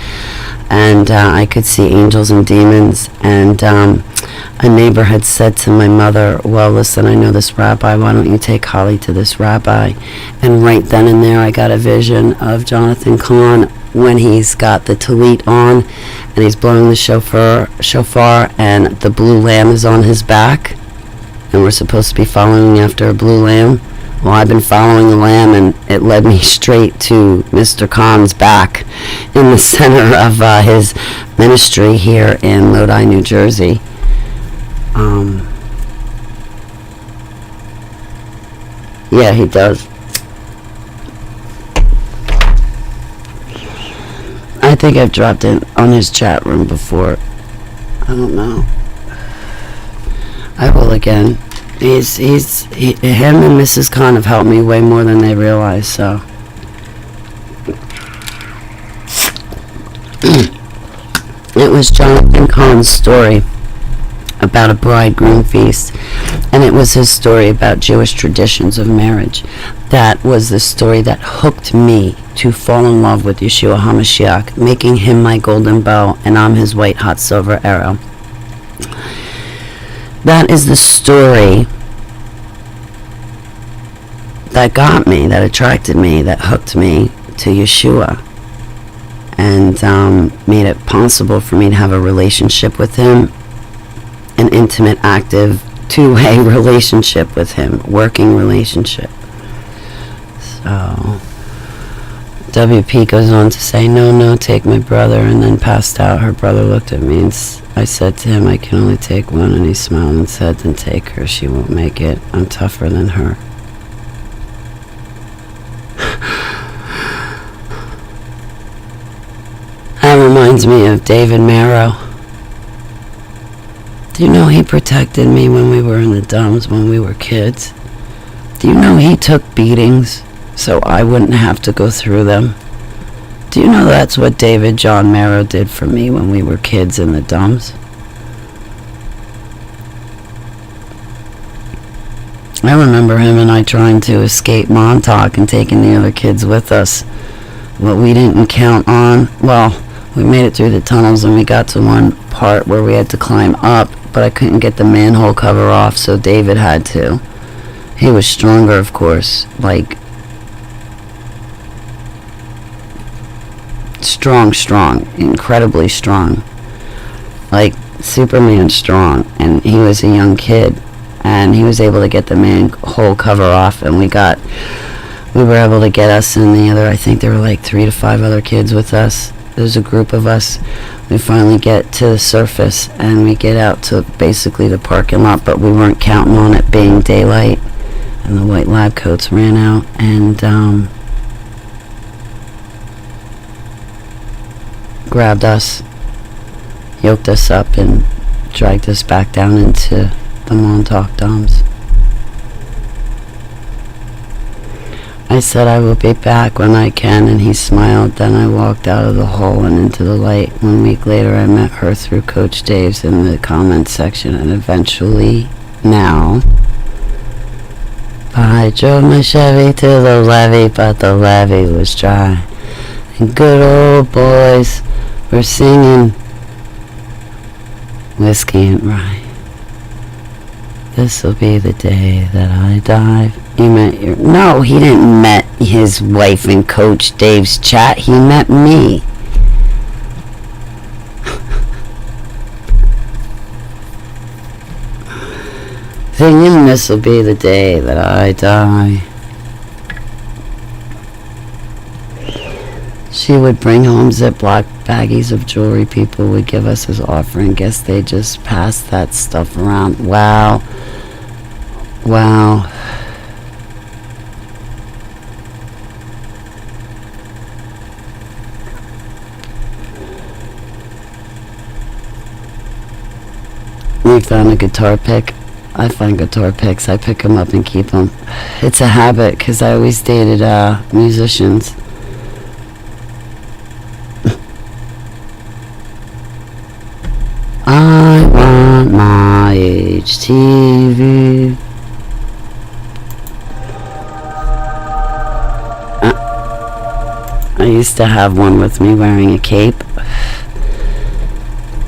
and I could see angels and demons, and a neighbor had said to my mother, well, listen, I know this rabbi, why don't you take Holly to this rabbi? And right then and there I got a vision of Jonathan Cahn when he's got the tallit on and he's blowing the shofar, and the blue lamb is on his back, and we're supposed to be following after a blue lamb. Well, I've been following the lamb, and it led me straight to Mr. Kahn's back in the center of his ministry here in Lodi, New Jersey. Yeah, he does. I think I've dropped in on his chat room before. I don't know. I will again. Him and Mrs. Khan have helped me way more than they realize, so. It was Jonathan Cahn's story about a bridegroom feast, and it was his story about Jewish traditions of marriage. That was the story that hooked me to fall in love with Yeshua HaMashiach, making him my golden bow, and I'm his white hot silver arrow. That is the story that got me, that attracted me, that hooked me to Yeshua, and made it possible for me to have a relationship with him, an intimate, active, two-way relationship with him, working relationship. So WP goes on to say, no, take my brother, and then passed out. Her brother looked at me, and I said to him, I can only take one, and he smiled and said, then take her, she won't make it. I'm tougher than her. That reminds me of David Marrow. Do you know he protected me when we were in the dumps, when we were kids? Do you know he took beatings so I wouldn't have to go through them? Do you know that's what David John Marrow did for me when we were kids in the dumps? I remember him and I trying to escape Montauk and taking the other kids with us. What we didn't count on, well, we made it through the tunnels and we got to one part where we had to climb up, but I couldn't get the manhole cover off, so David had to. He was stronger, of course, like strong, incredibly strong, like Superman strong, and he was a young kid, and he was able to get the manhole cover off, and we were able to get us and the other, I think there were like 3 to 5 other kids with us. There's a group of us. We finally get to the surface and we get out to basically the parking lot, but we weren't counting on it being daylight, and the white lab coats ran out, and grabbed us, yoked us up, and dragged us back down into the Montauk Dumps. I said I will be back when I can, and he smiled. Then I walked out of the hole and into the light. 1 week later, I met her through Coach Dave's in the comments section, and eventually, now, I drove my Chevy to the levee, but the levee was dry. And good old boys were singing Whiskey and Rye. This'll be the day that I die. No, he didn't met his wife in Coach Dave's chat. He met me. Thinking this'll be the day that I die. She would bring home Ziploc baggies of jewelry people would give us as offering. Guess they just passed that stuff around. Wow. You found a guitar pick? I find guitar picks. I pick them up and keep them. It's a habit because I always dated musicians. I want my HTV. I used to have one with me wearing a cape,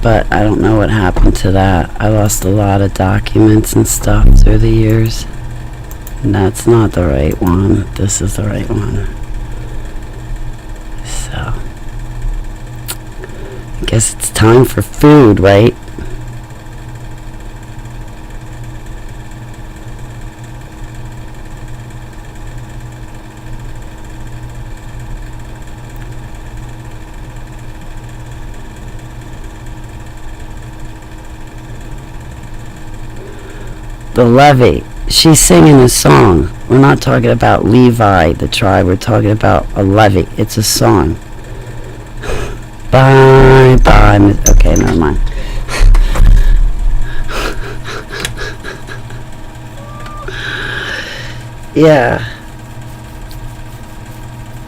but I don't know what happened to that. I lost a lot of documents and stuff through the years. And that's not the right one. This is the right one. So, I guess it's time for food, right? The levee. She's singing a song. We're not talking about Levi, the tribe. We're talking about a levee. It's a song. Bye, bye. Okay, never mind. Yeah.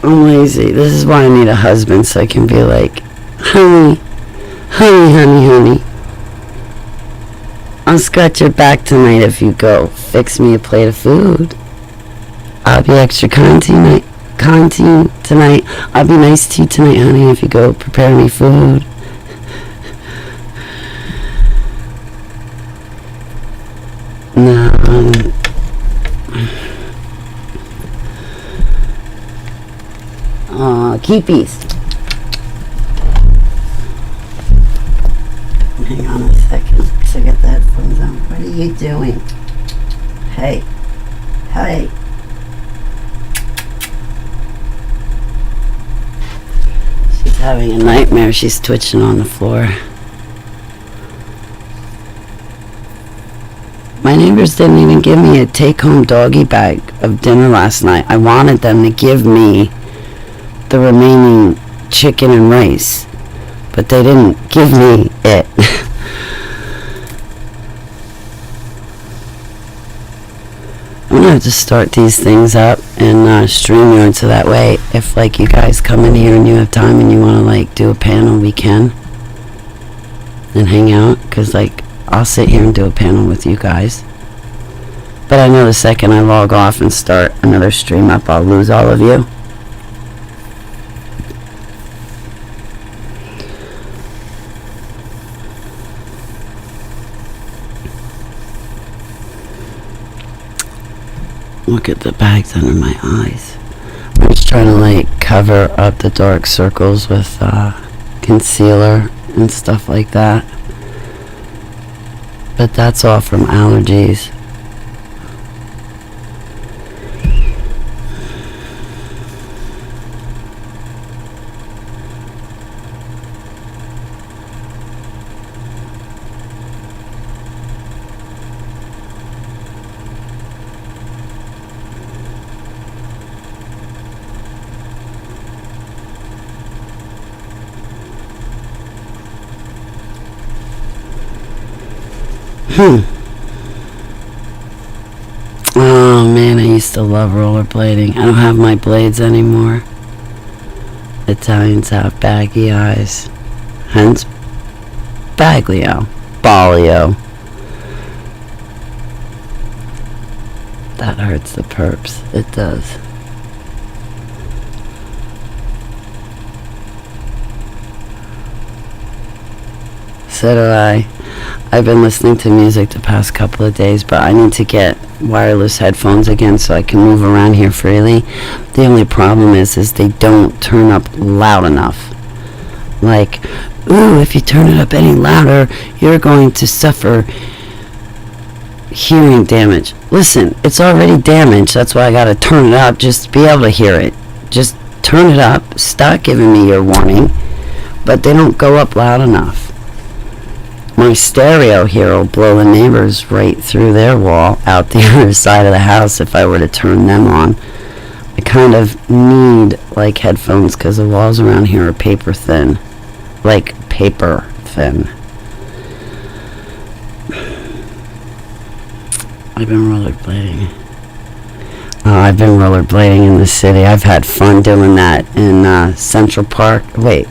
I'm lazy. This is why I need a husband, so I can be like, honey, Honey. I'll scratch your back tonight if you go fix me a plate of food. I'll be extra kind to you tonight. I'll be nice to you tonight, honey, if you go prepare me food. No. Keepies. Hang on a second. I got the headphones on. What are you doing? Hey. She's having a nightmare. She's twitching on the floor. My neighbors didn't even give me a take-home doggy bag of dinner last night. I wanted them to give me the remaining chicken and rice, but they didn't give me it. I'm gonna have to start these things up in StreamYard, so that way if like you guys come in here and you have time and you want to like do a panel, we can and hang out, because like I'll sit here and do a panel with you guys, but I know the second I log off and start another stream up, I'll lose all of you. Look at the bags under my eyes. I'm just trying to like cover up the dark circles with concealer and stuff like that. But that's all from allergies. Oh man, I used to love rollerblading. I don't have my blades anymore. Italians have baggy eyes. Hence, Baglio. Balio. That hurts the perps. It does. So do I. I've been listening to music the past couple of days, but I need to get wireless headphones again so I can move around here freely. The only problem is they don't turn up loud enough. Like, ooh, if you turn it up any louder, you're going to suffer hearing damage. Listen, it's already damaged. That's why I gotta turn it up just to be able to hear it. Just turn it up. Stop giving me your warning. But they don't go up loud enough. My stereo here will blow the neighbors right through their wall out the other side of the house if I were to turn them on. I kind of need like headphones because the walls around here are paper thin. Like paper thin. I've been rollerblading. I've been rollerblading in the city. I've had fun doing that in Central Park. Wait.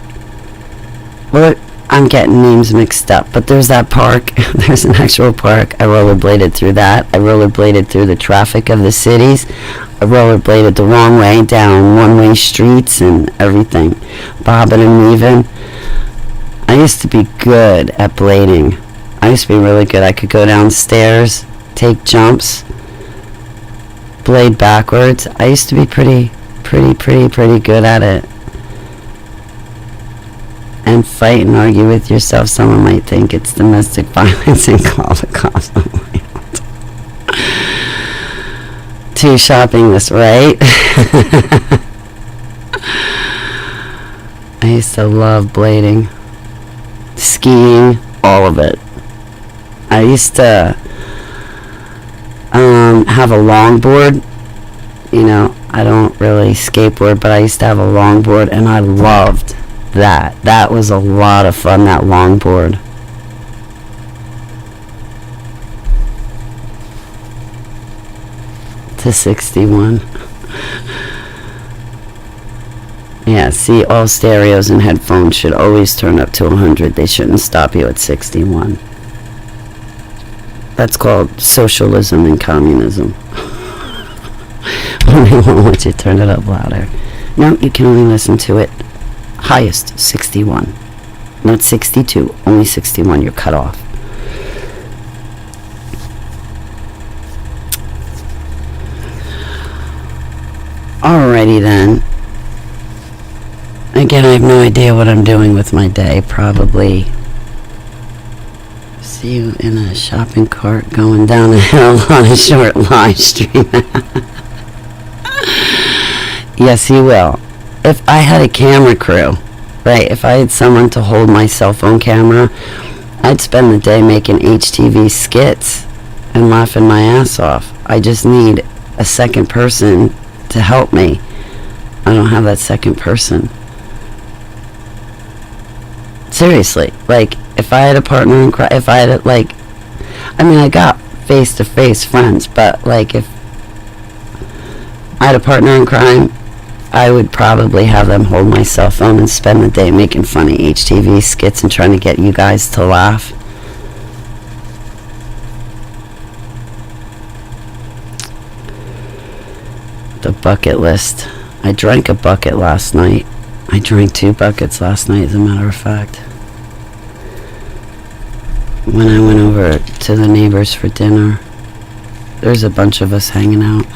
What? I'm getting names mixed up, but there's that park. There's an actual park. I rollerbladed through that. I rollerbladed through the traffic of the cities. I rollerbladed the wrong way down one-way streets and everything. Bobbing and weaving. I used to be good at blading. I used to be really good. I could go downstairs, take jumps, blade backwards. I used to be pretty good at it. And fight and argue with yourself. Someone might think it's domestic violence and call the cops. Two shopping this, right? I used to love blading, skiing, all of it. I used to have a longboard. You know, I don't really skateboard, but I used to have a longboard, and I loved that. That was a lot of fun, that longboard. To 61. Yeah, see, all stereos and headphones should always turn up to 100. They shouldn't stop you at 61. That's called socialism and communism. They won't let you turn it up louder. No, you can only listen to it highest 61. Not 62, only 61. You're cut off. Alrighty then. Again, I have no idea what I'm doing with my day. Probably see you in a shopping cart going down a hill on a short live stream. Yes, you will. If I had a camera crew, right, if I had someone to hold my cell phone camera, I'd spend the day making HTV skits and laughing my ass off. I just need a second person to help me. I don't have that second person. Seriously, like, if I had a partner in crime, if I had I got face-to-face friends, but, like, if I had a partner in crime, I would probably have them hold my cell phone and spend the day making funny HTV skits and trying to get you guys to laugh. The bucket list. I drank a bucket last night. I drank 2 buckets last night, as a matter of fact. When I went over to the neighbors for dinner, there's a bunch of us hanging out.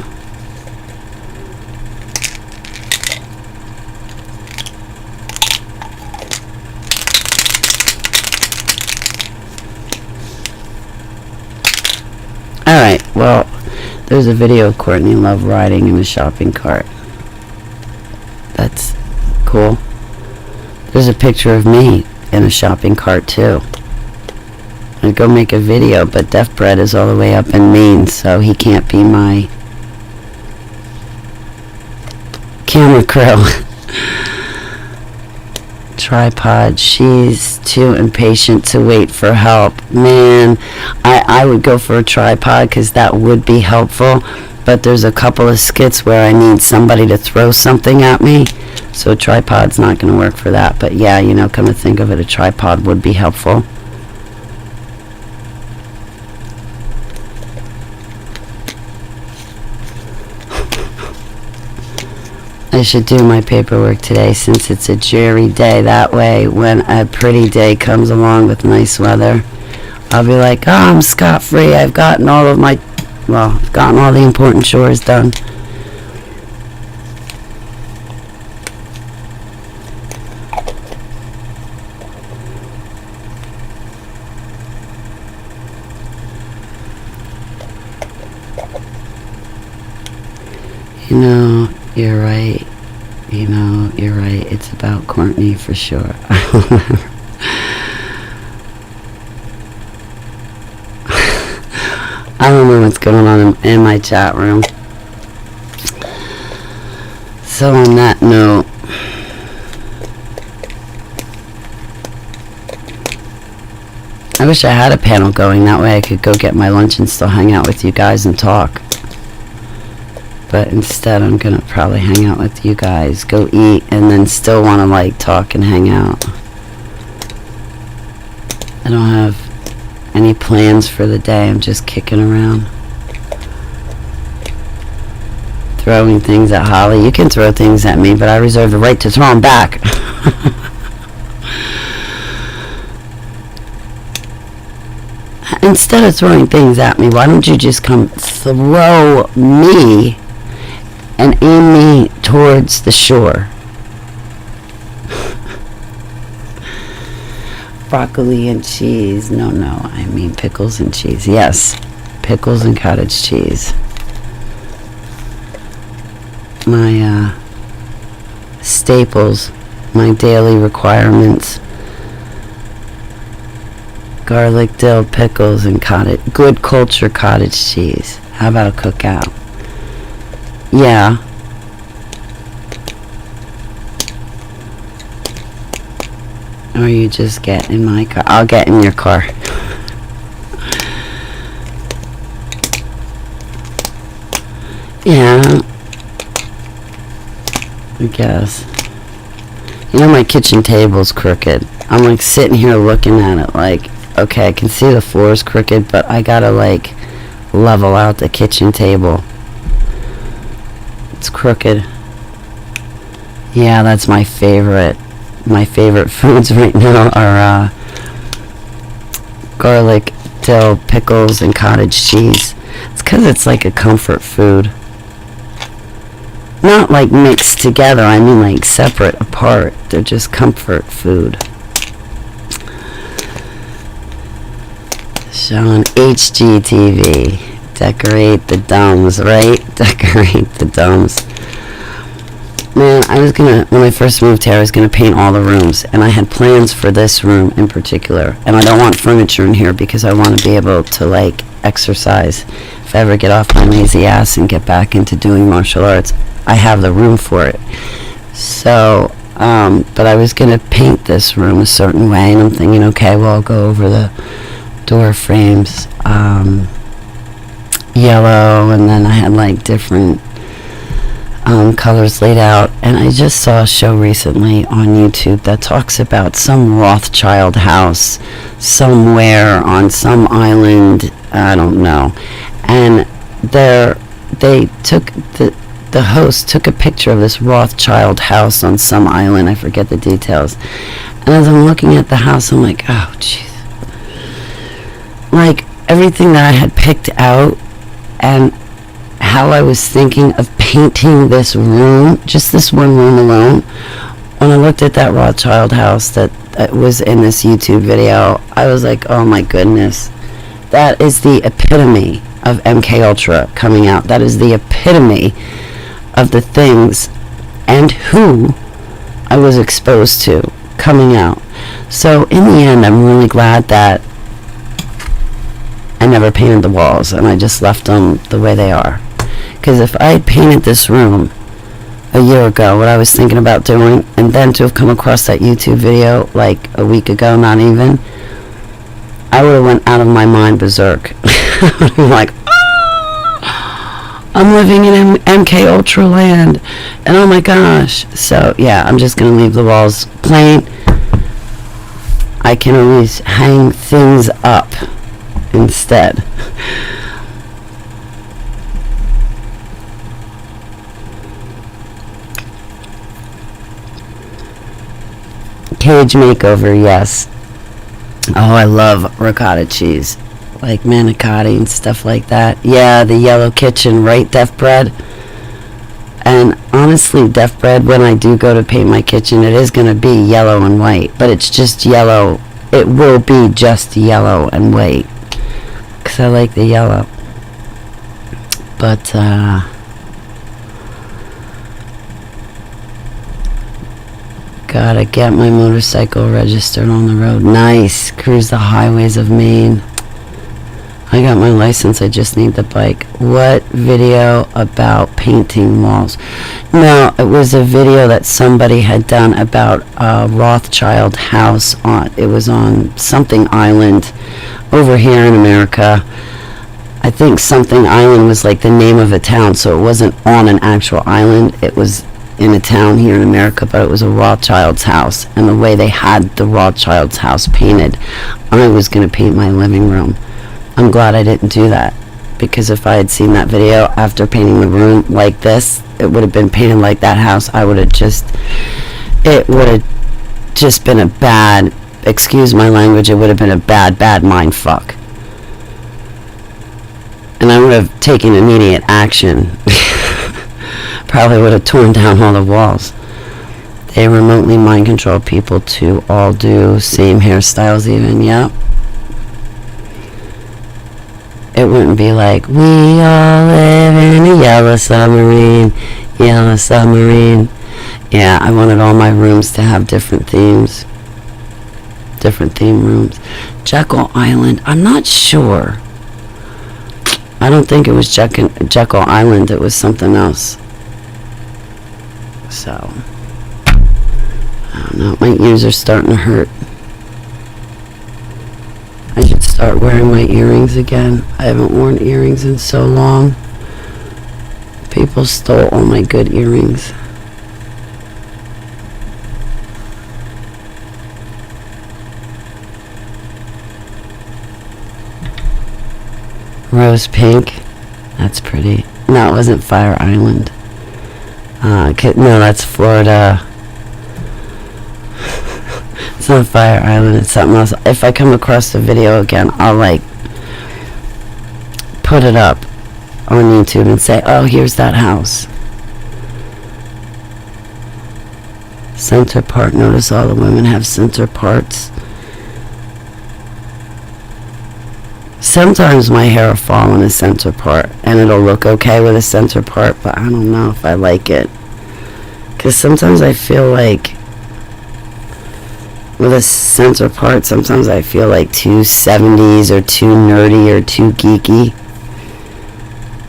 Alright, well, there's a video of Courtney Love riding in a shopping cart. That's cool. There's a picture of me in a shopping cart too. I'd go make a video, but Def Bread is all the way up in Maine, so he can't be my camera crew. Tripod. She's too impatient to wait for help. Man, I would go for a tripod because that would be helpful, but there's a couple of skits where I need somebody to throw something at me, so a tripod's not going to work for that. But yeah, come to think of it, a tripod would be helpful. I should do my paperwork today since it's a dreary day. That way, when a pretty day comes along with nice weather, I'll be like, I'm scot-free. I've gotten all of my, I've gotten all the important chores done. You're right. You're right. It's about Courtney for sure. I don't know what's going on in my chat room. So on that note, I wish I had a panel going. That way I could go get my lunch and still hang out with you guys and talk. But instead, I'm going to probably hang out with you guys, go eat, and then still want to, talk and hang out. I don't have any plans for the day. I'm just kicking around. Throwing things at Holly. You can throw things at me, but I reserve the right to throw them back. Instead of throwing things at me, why don't you just come throw me and aim me towards the shore? Broccoli and cheese. No, I mean pickles and cheese. Yes, pickles and cottage cheese. My staples, my daily requirements. Garlic, dill, pickles, and good culture cottage cheese. How about a cookout? Yeah. Or you just get in my car. I'll get in your car. Yeah. I guess. You know, my kitchen table's crooked. I'm like sitting here looking at it like, okay, I can see the floor's crooked, but I gotta like level out the kitchen table. It's crooked. Yeah, that's my favorite. My favorite foods right now are garlic, dill, pickles, and cottage cheese. It's because it's like a comfort food. Not like mixed together, I mean like separate, apart. They're just comfort food. Sean, HGTV. Decorate the dumbs, right? Decorate the dumbs. Man, when I first moved here, I was gonna paint all the rooms, and I had plans for this room in particular. And I don't want furniture in here because I want to be able to like exercise. If I ever get off my lazy ass and get back into doing martial arts, I have the room for it. So, but I was gonna paint this room a certain way, and I'm thinking, okay, well, I'll go over the door frames, yellow, and then I had like different colors laid out. And I just saw a show recently on YouTube that talks about some Rothschild house somewhere on some island, I don't know, and the host took a picture of this Rothschild house on some island, I forget the details, and as I'm looking at the house, I'm like, oh jeez, like everything that I had picked out and how I was thinking of painting this room, just this one room alone, when I looked at that Rothschild house that was in this YouTube video, I was like, oh my goodness, that is the epitome of MK Ultra coming out. That is the epitome of the things and who I was exposed to coming out. So in the end, I'm really glad that I never painted the walls and I just left them the way they are. Because if I had painted this room a year ago, what I was thinking about doing, and then to have come across that YouTube video like a week ago, not even, I would have went out of my mind berserk. I'm like, I'm living in MK Ultra land, and oh my gosh. So yeah, I'm just gonna leave the walls plain. I can always hang things up instead. Cage makeover, yes. Oh, I love ricotta cheese, like manicotti and stuff like that. Yeah, the yellow kitchen, right, Def Bread? And honestly, Def Bread, when I do go to paint my kitchen, it is going to be yellow and white, but it's just yellow. It will be just yellow and white, because I like the yellow. But, gotta get my motorcycle registered on the road. Nice. Cruise the highways of Maine. I got my license, I just need the bike. What video about painting walls? No, it was a video that somebody had done about a Rothschild house. It was on something island over here in America. I think something island was like the name of a town, so it wasn't on an actual island. It was in a town here in America, but it was a Rothschild's house, and the way they had the Rothschild's house painted, I was going to paint my living room. I'm glad I didn't do that, because if I had seen that video after painting the room like this, it would have been painted like that house. It would have just been a bad, excuse my language, it would have been a bad mind fuck. And I would have taken immediate action. Probably would have torn down all the walls. They remotely mind control people to all do same hairstyles even, yep. It wouldn't be like, we all live in a yellow submarine. Yeah, I wanted all my rooms to have different themes. Different theme rooms. Jekyll Island, I'm not sure. I don't think it was Jekyll Island, it was something else. So, I don't know, my ears are starting to hurt. I should start wearing my earrings again. I haven't worn earrings in so long. People stole all my good earrings. Rose pink. That's pretty. No, it wasn't Fire Island. No, that's Florida. It's not Fire Island, it's something else. If I come across the video again, I'll like put it up on YouTube and say, oh, here's that house. Center part. Notice all the women have center parts. Sometimes my hair will fall in a center part and it'll look okay with a center part, but I don't know if I like it. Because sometimes I feel like with a center part, sometimes I feel like too 70s or too nerdy or too geeky.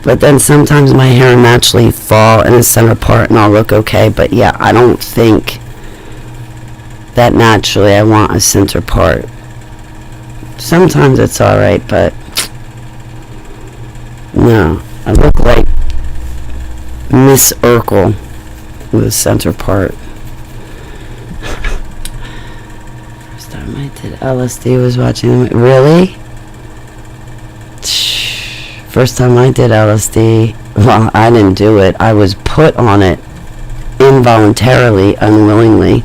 But then sometimes my hair naturally fall in a center part and I'll look okay. But yeah, I don't think that naturally I want a center part. Sometimes it's alright, but no. I look like Miss Urkel with a center part. First time I did LSD was watching them. Really? First time I did LSD, well, I didn't do it. I was put on it involuntarily, unwillingly.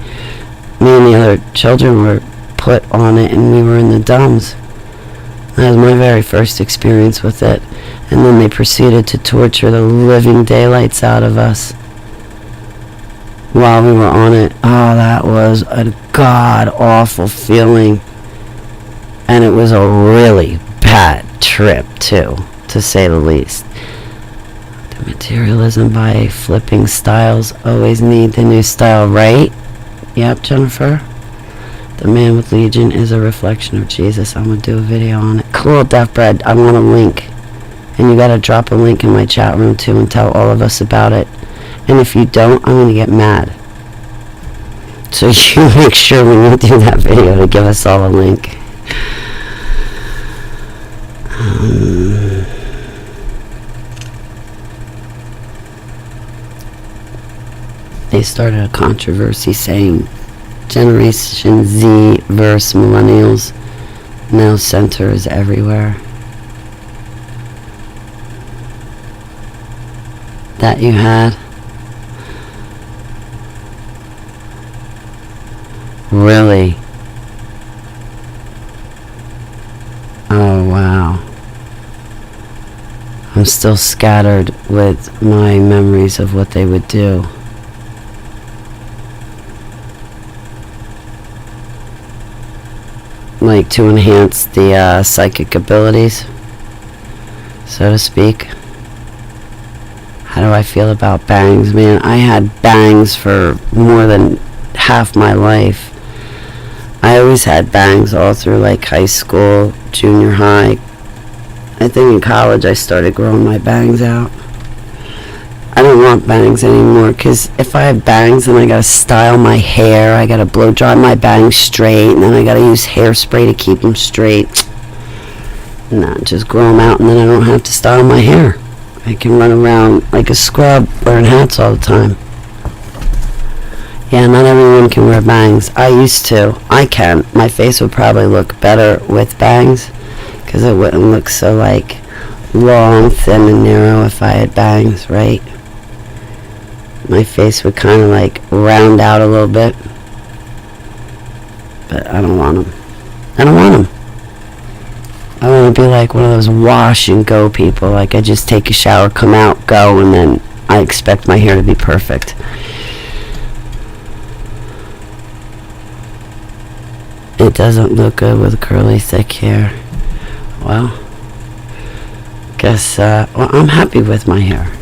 Me and the other children were put on it and we were in the dumbs. That was my very first experience with it. And then they proceeded to torture the living daylights out of us while we were on it. Oh, that was a god-awful feeling. And it was a really bad trip, too, to say the least. The materialism by flipping styles. Always need the new style, right? Yep, Jennifer. The man with Legion is a reflection of Jesus. I'm going to do a video on it. Cool, Deaf Bread. I want a link. And you got to drop a link in my chat room, too, and tell all of us about it. And if you don't, I'm going to get mad. So you make sure when you do that video to give us all a link. They started a controversy saying Generation Z versus Millennials. Now center is everywhere. That you had? Really? Oh, wow. I'm still scattered with my memories of what they would do. Like to enhance the psychic abilities, so to speak. How do I feel about bangs, man? I had bangs for more than half my life. I always had bangs all through like high school, junior high. I think in college I started growing my bangs out. I don't want bangs anymore because if I have bangs then I gotta style my hair, I gotta blow dry my bangs straight, and then I gotta use hairspray to keep them straight. Nah, just grow them out and then I don't have to style my hair. I can run around like a scrub wearing hats all the time. Yeah, not everyone can wear bangs. I used to. I can. My face would probably look better with bangs because it wouldn't look so like long, thin, and narrow if I had bangs, right? My face would kind of like round out a little bit. But I don't want them. I don't want them. I want to be like one of those wash and go people. Like I just take a shower, come out, go, and then I expect my hair to be perfect. It doesn't look good with curly, thick hair. Well, guess, well, I'm happy with my hair.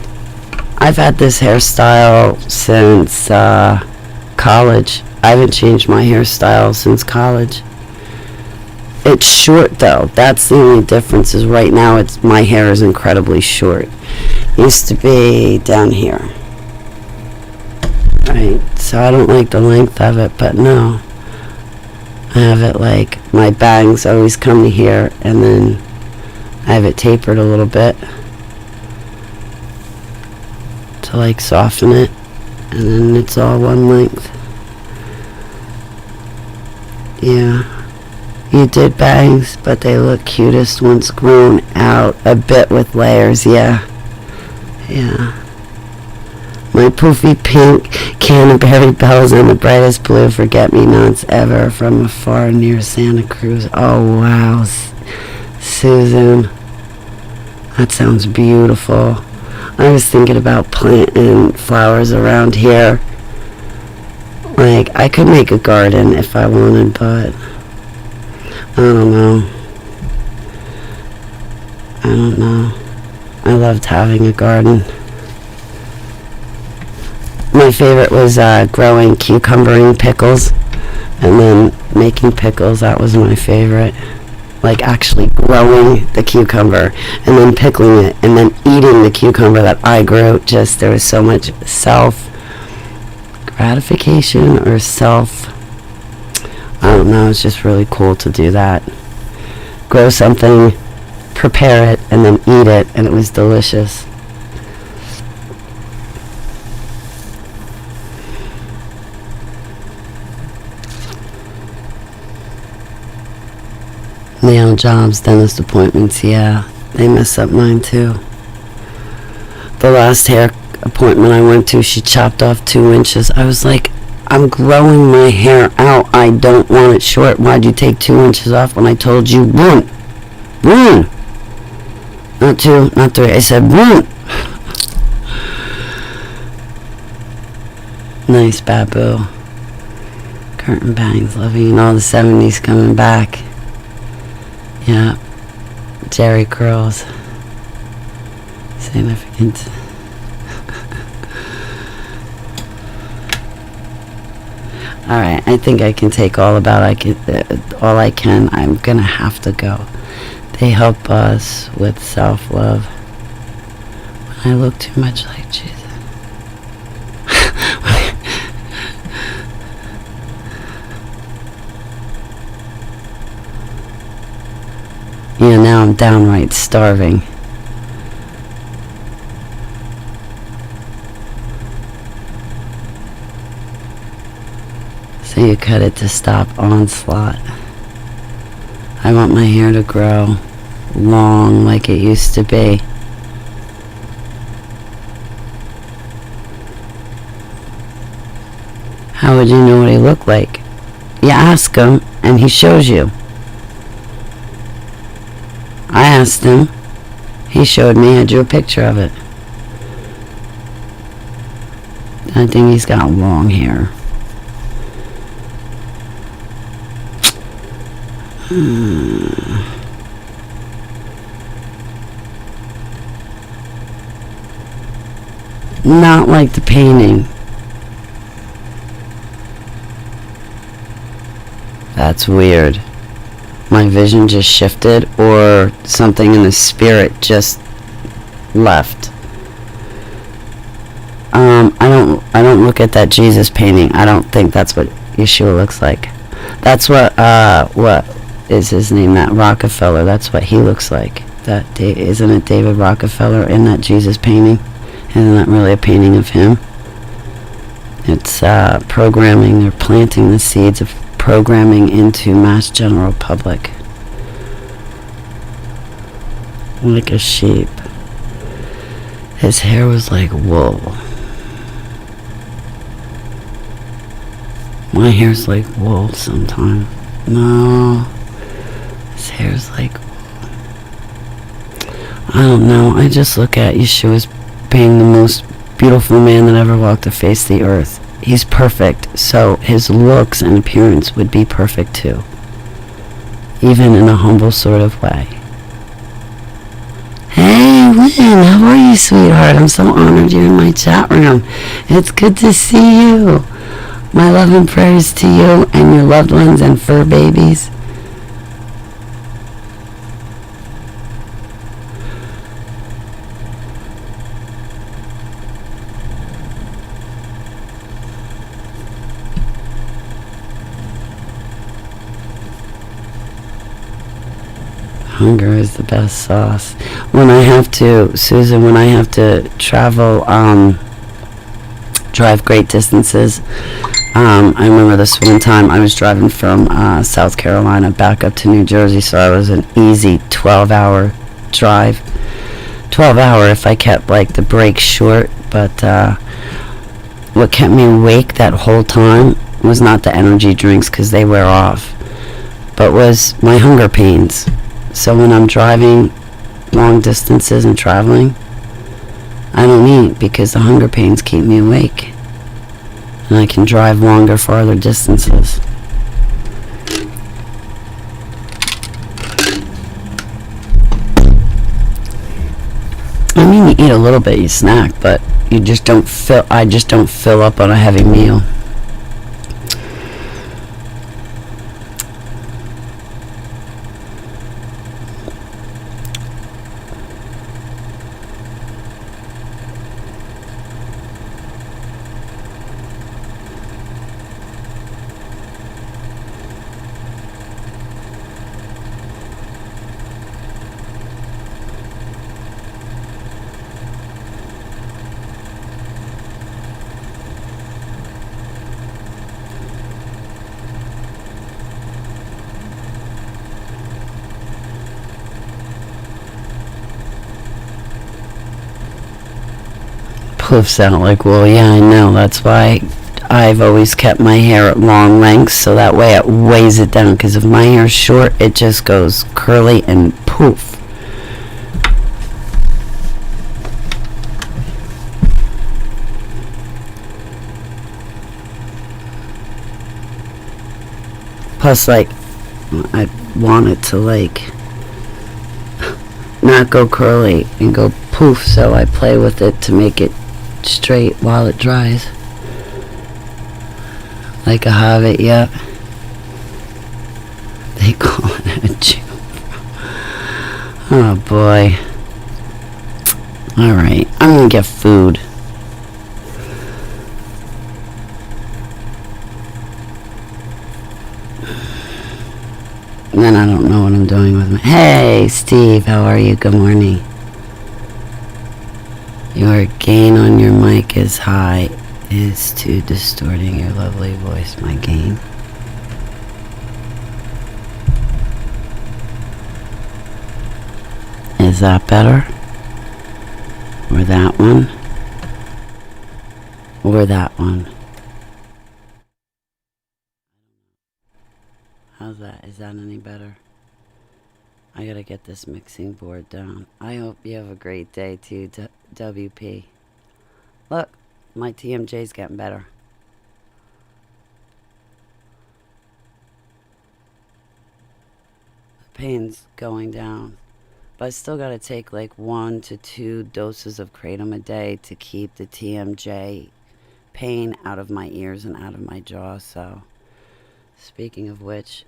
I've had this hairstyle since college. I haven't changed my hairstyle since college. It's short though. That's the only difference is right now my hair is incredibly short. Used to be down here. Right, so I don't like the length of it, but no. I have it like my bangs always come to here and then I have it tapered a little bit to like soften it, and then it's all one length. Yeah. You did bangs, but they look cutest once grown out a bit with layers. Yeah. My poofy pink Canterbury bells and the brightest blue forget-me-nots ever from afar near Santa Cruz. Oh, wow. Susan. That sounds beautiful. I was thinking about planting flowers around here. Like, I could make a garden if I wanted, but I don't know. I loved having a garden. My favorite was growing cucumbering pickles and then making pickles. That was my favorite. Like actually growing the cucumber and then pickling it and then eating the cucumber that I grew. Just there was so much self-gratification or I don't know, it's just really cool to do that. Grow something, prepare it, and then eat it, and it was delicious. Nail jobs, dentist appointments, yeah, they mess up mine too. The last hair appointment I went to, she chopped off 2 inches. I was like, I'm growing my hair out. I don't want it short. Why'd you take 2 inches off when I told you 1? 1. Not 2, not 3. I said 1. Nice Babu. Curtain bangs, loving all the 70s coming back. Yeah. Jerry curls. Significant. Alright, I think I can take all I can. I'm gonna have to go. They help us with self-love. When I look too much like Jesus. Yeah, now I'm downright starving. So you cut it to stop onslaught. I want my hair to grow long like it used to be. How would you know what he looked like? You ask him and he shows you. I asked him. He showed me. I drew a picture of it. I think he's got long hair. Not like the painting. That's weird. My vision just shifted, or something in the spirit just left. I don't look at that Jesus painting. I don't think that's what Yeshua looks like. That's what is his name? That Rockefeller. That's what he looks like. Isn't it David Rockefeller in that Jesus painting? Isn't that really a painting of him? It's programming. They're planting the seeds of programming into mass general public. Like a sheep. His hair was like wool. My hair's like wool sometimes. No. His hair's like wool. I don't know. I just look at Yeshua as being the most beautiful man that ever walked the face of the earth. He's perfect, so his looks and appearance would be perfect too. Even in a humble sort of way. Hey, Lynn, how are you, sweetheart? I'm so honored you're in my chat room. It's good to see you. My love and prayers to you and your loved ones and fur babies. Hunger is the best sauce. When I have to, Susan, when I have to travel, drive great distances, I remember this one time I was driving from South Carolina back up to New Jersey, so I was an easy 12-hour drive. 12-hour if I kept like the breaks short, but what kept me awake that whole time was not the energy drinks because they wear off, but was my hunger pains. So when I'm driving long distances and traveling, I don't eat because the hunger pains keep me awake. And I can drive longer, farther distances. I mean, you eat a little bit, you snack, but you just don't fill, I just don't fill up on a heavy meal. Poof sound like, well, yeah, I know. That's why I've always kept my hair at long lengths, so that way it weighs it down. Because if my hair's short, it just goes curly and poof. Plus, like, I want it to, like, not go curly and go poof, so I play with it to make it straight while it dries. Like a hobbit, yep. They call it a Jew. Oh boy. Alright, I'm gonna get food. And then I don't know what I'm doing with my... Hey, Steve, how are you? Good morning. Your gain on your mic is high. Is too distorting your lovely voice, my gain. Is that better? Or that one? Or that one? How's that? Is that any better? I gotta get this mixing board down. I hope you have a great day too, WP. Look, my TMJ's getting better. The pain's going down. But I still gotta take like 1 to 2 doses of kratom a day to keep the TMJ pain out of my ears and out of my jaw. So, speaking of which...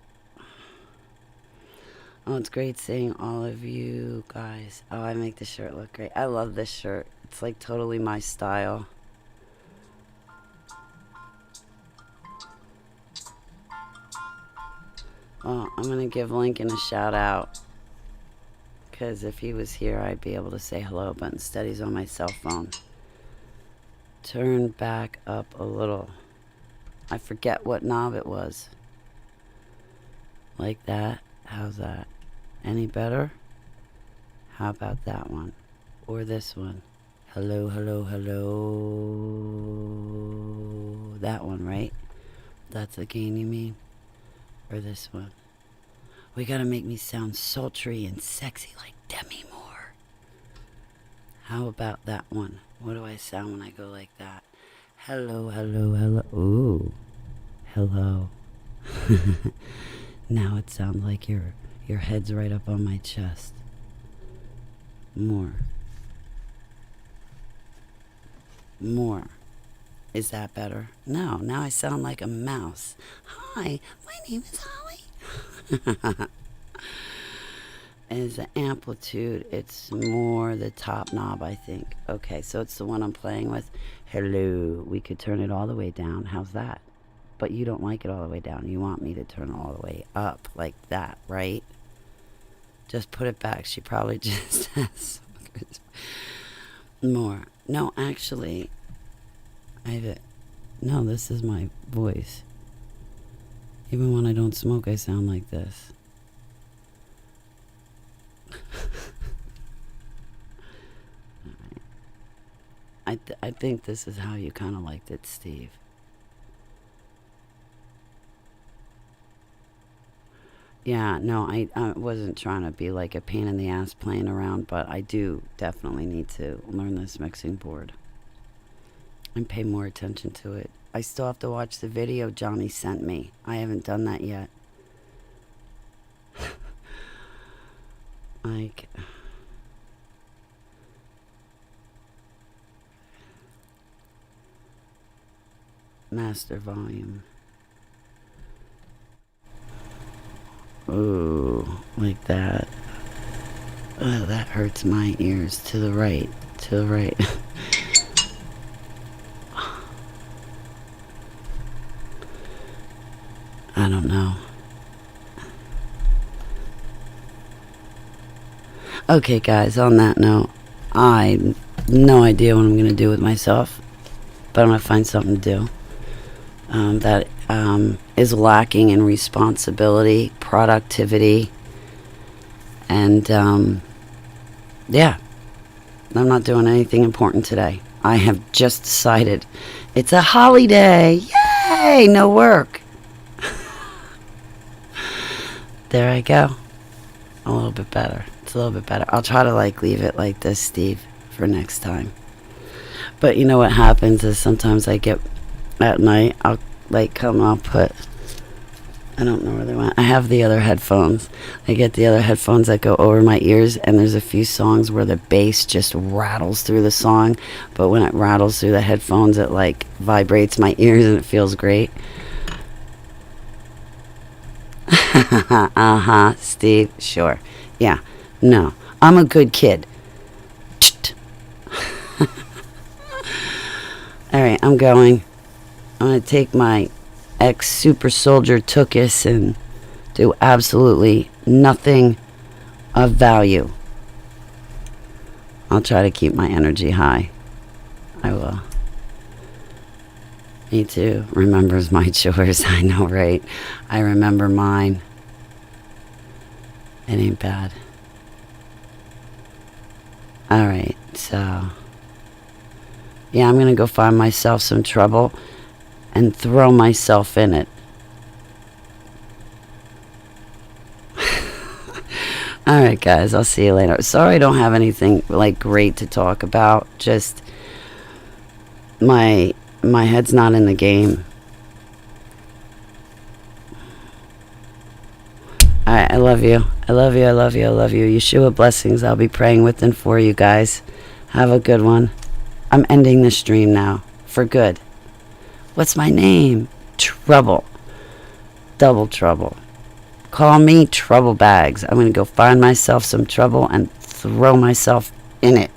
Oh, it's great seeing all of you guys. Oh, I make the shirt look great. I love this shirt. It's like totally my style. Well, I'm going to give Lincoln a shout out. Because if he was here, I'd be able to say hello. But instead, he's on my cell phone. Turn back up a little. I forget what knob it was. Like that. How's that? Any better? How about that one? Or this one? Hello, hello, hello. That one, right? That's the gain you mean? Or this one? We gotta make me sound sultry and sexy like Demi Moore. How about that one? What do I sound when I go like that? Hello, hello, hello. Ooh. Hello. Now it sounds like your head's right up on my chest. More. More. Is that better? No, now I sound like a mouse. Hi, my name is Holly. Is the amplitude, it's more the top knob, I think. Okay, so it's the one I'm playing with. Hello. We could turn it all the way down. How's that? But you don't like it all the way down. You want me to turn it all the way up like that, right? Just put it back. She probably just has more. No, actually, I have it. No, this is my voice. Even when I don't smoke, I sound like this. I think this is how you kind of liked it, Steve. Yeah, no, I wasn't trying to be like a pain in the ass playing around, but I do definitely need to learn this mixing board and pay more attention to it. I still have to watch the video Johnny sent me. I haven't done that yet. Like, master volume. Ooh, like that. Oh, that hurts my ears. To the right. To the right. I don't know. Okay, guys, on that note, I have no idea what I'm going to do with myself, but I'm going to find something to do that is lacking in responsibility, productivity, and yeah, I'm not doing anything important today. I have just decided it's a holiday. Yay! No work. There I go. A little bit better. It's a little bit better. I'll try to leave it like this, Steve, for next time. But you know what happens is sometimes I get at night, I'll come, I'll put, I don't know where they went. I have the other headphones. I get the other headphones that go over my ears, and there's a few songs where the bass just rattles through the song, but when it rattles through the headphones, it vibrates my ears and it feels great. Uh-huh, Steve, sure. Yeah, no, I'm a good kid. Alright, I'm going to take my ex-super soldier Tookus and do absolutely nothing of value. I'll try to keep my energy high. I will. Me too. Remembers my chores. I know, right? I remember mine. It ain't bad. Alright, so yeah, I'm gonna go find myself some trouble and throw myself in it. Alright, guys, I'll see you later. Sorry I don't have anything great to talk about. Just my head's not in the game. Alright, I love you. I love you, I love you, I love you. Yeshua blessings. I'll be praying with and for you guys. Have a good one. I'm ending the stream now. For good. What's my name? Trouble. Double trouble. Call me Trouble Bags. I'm going to go find myself some trouble and throw myself in it.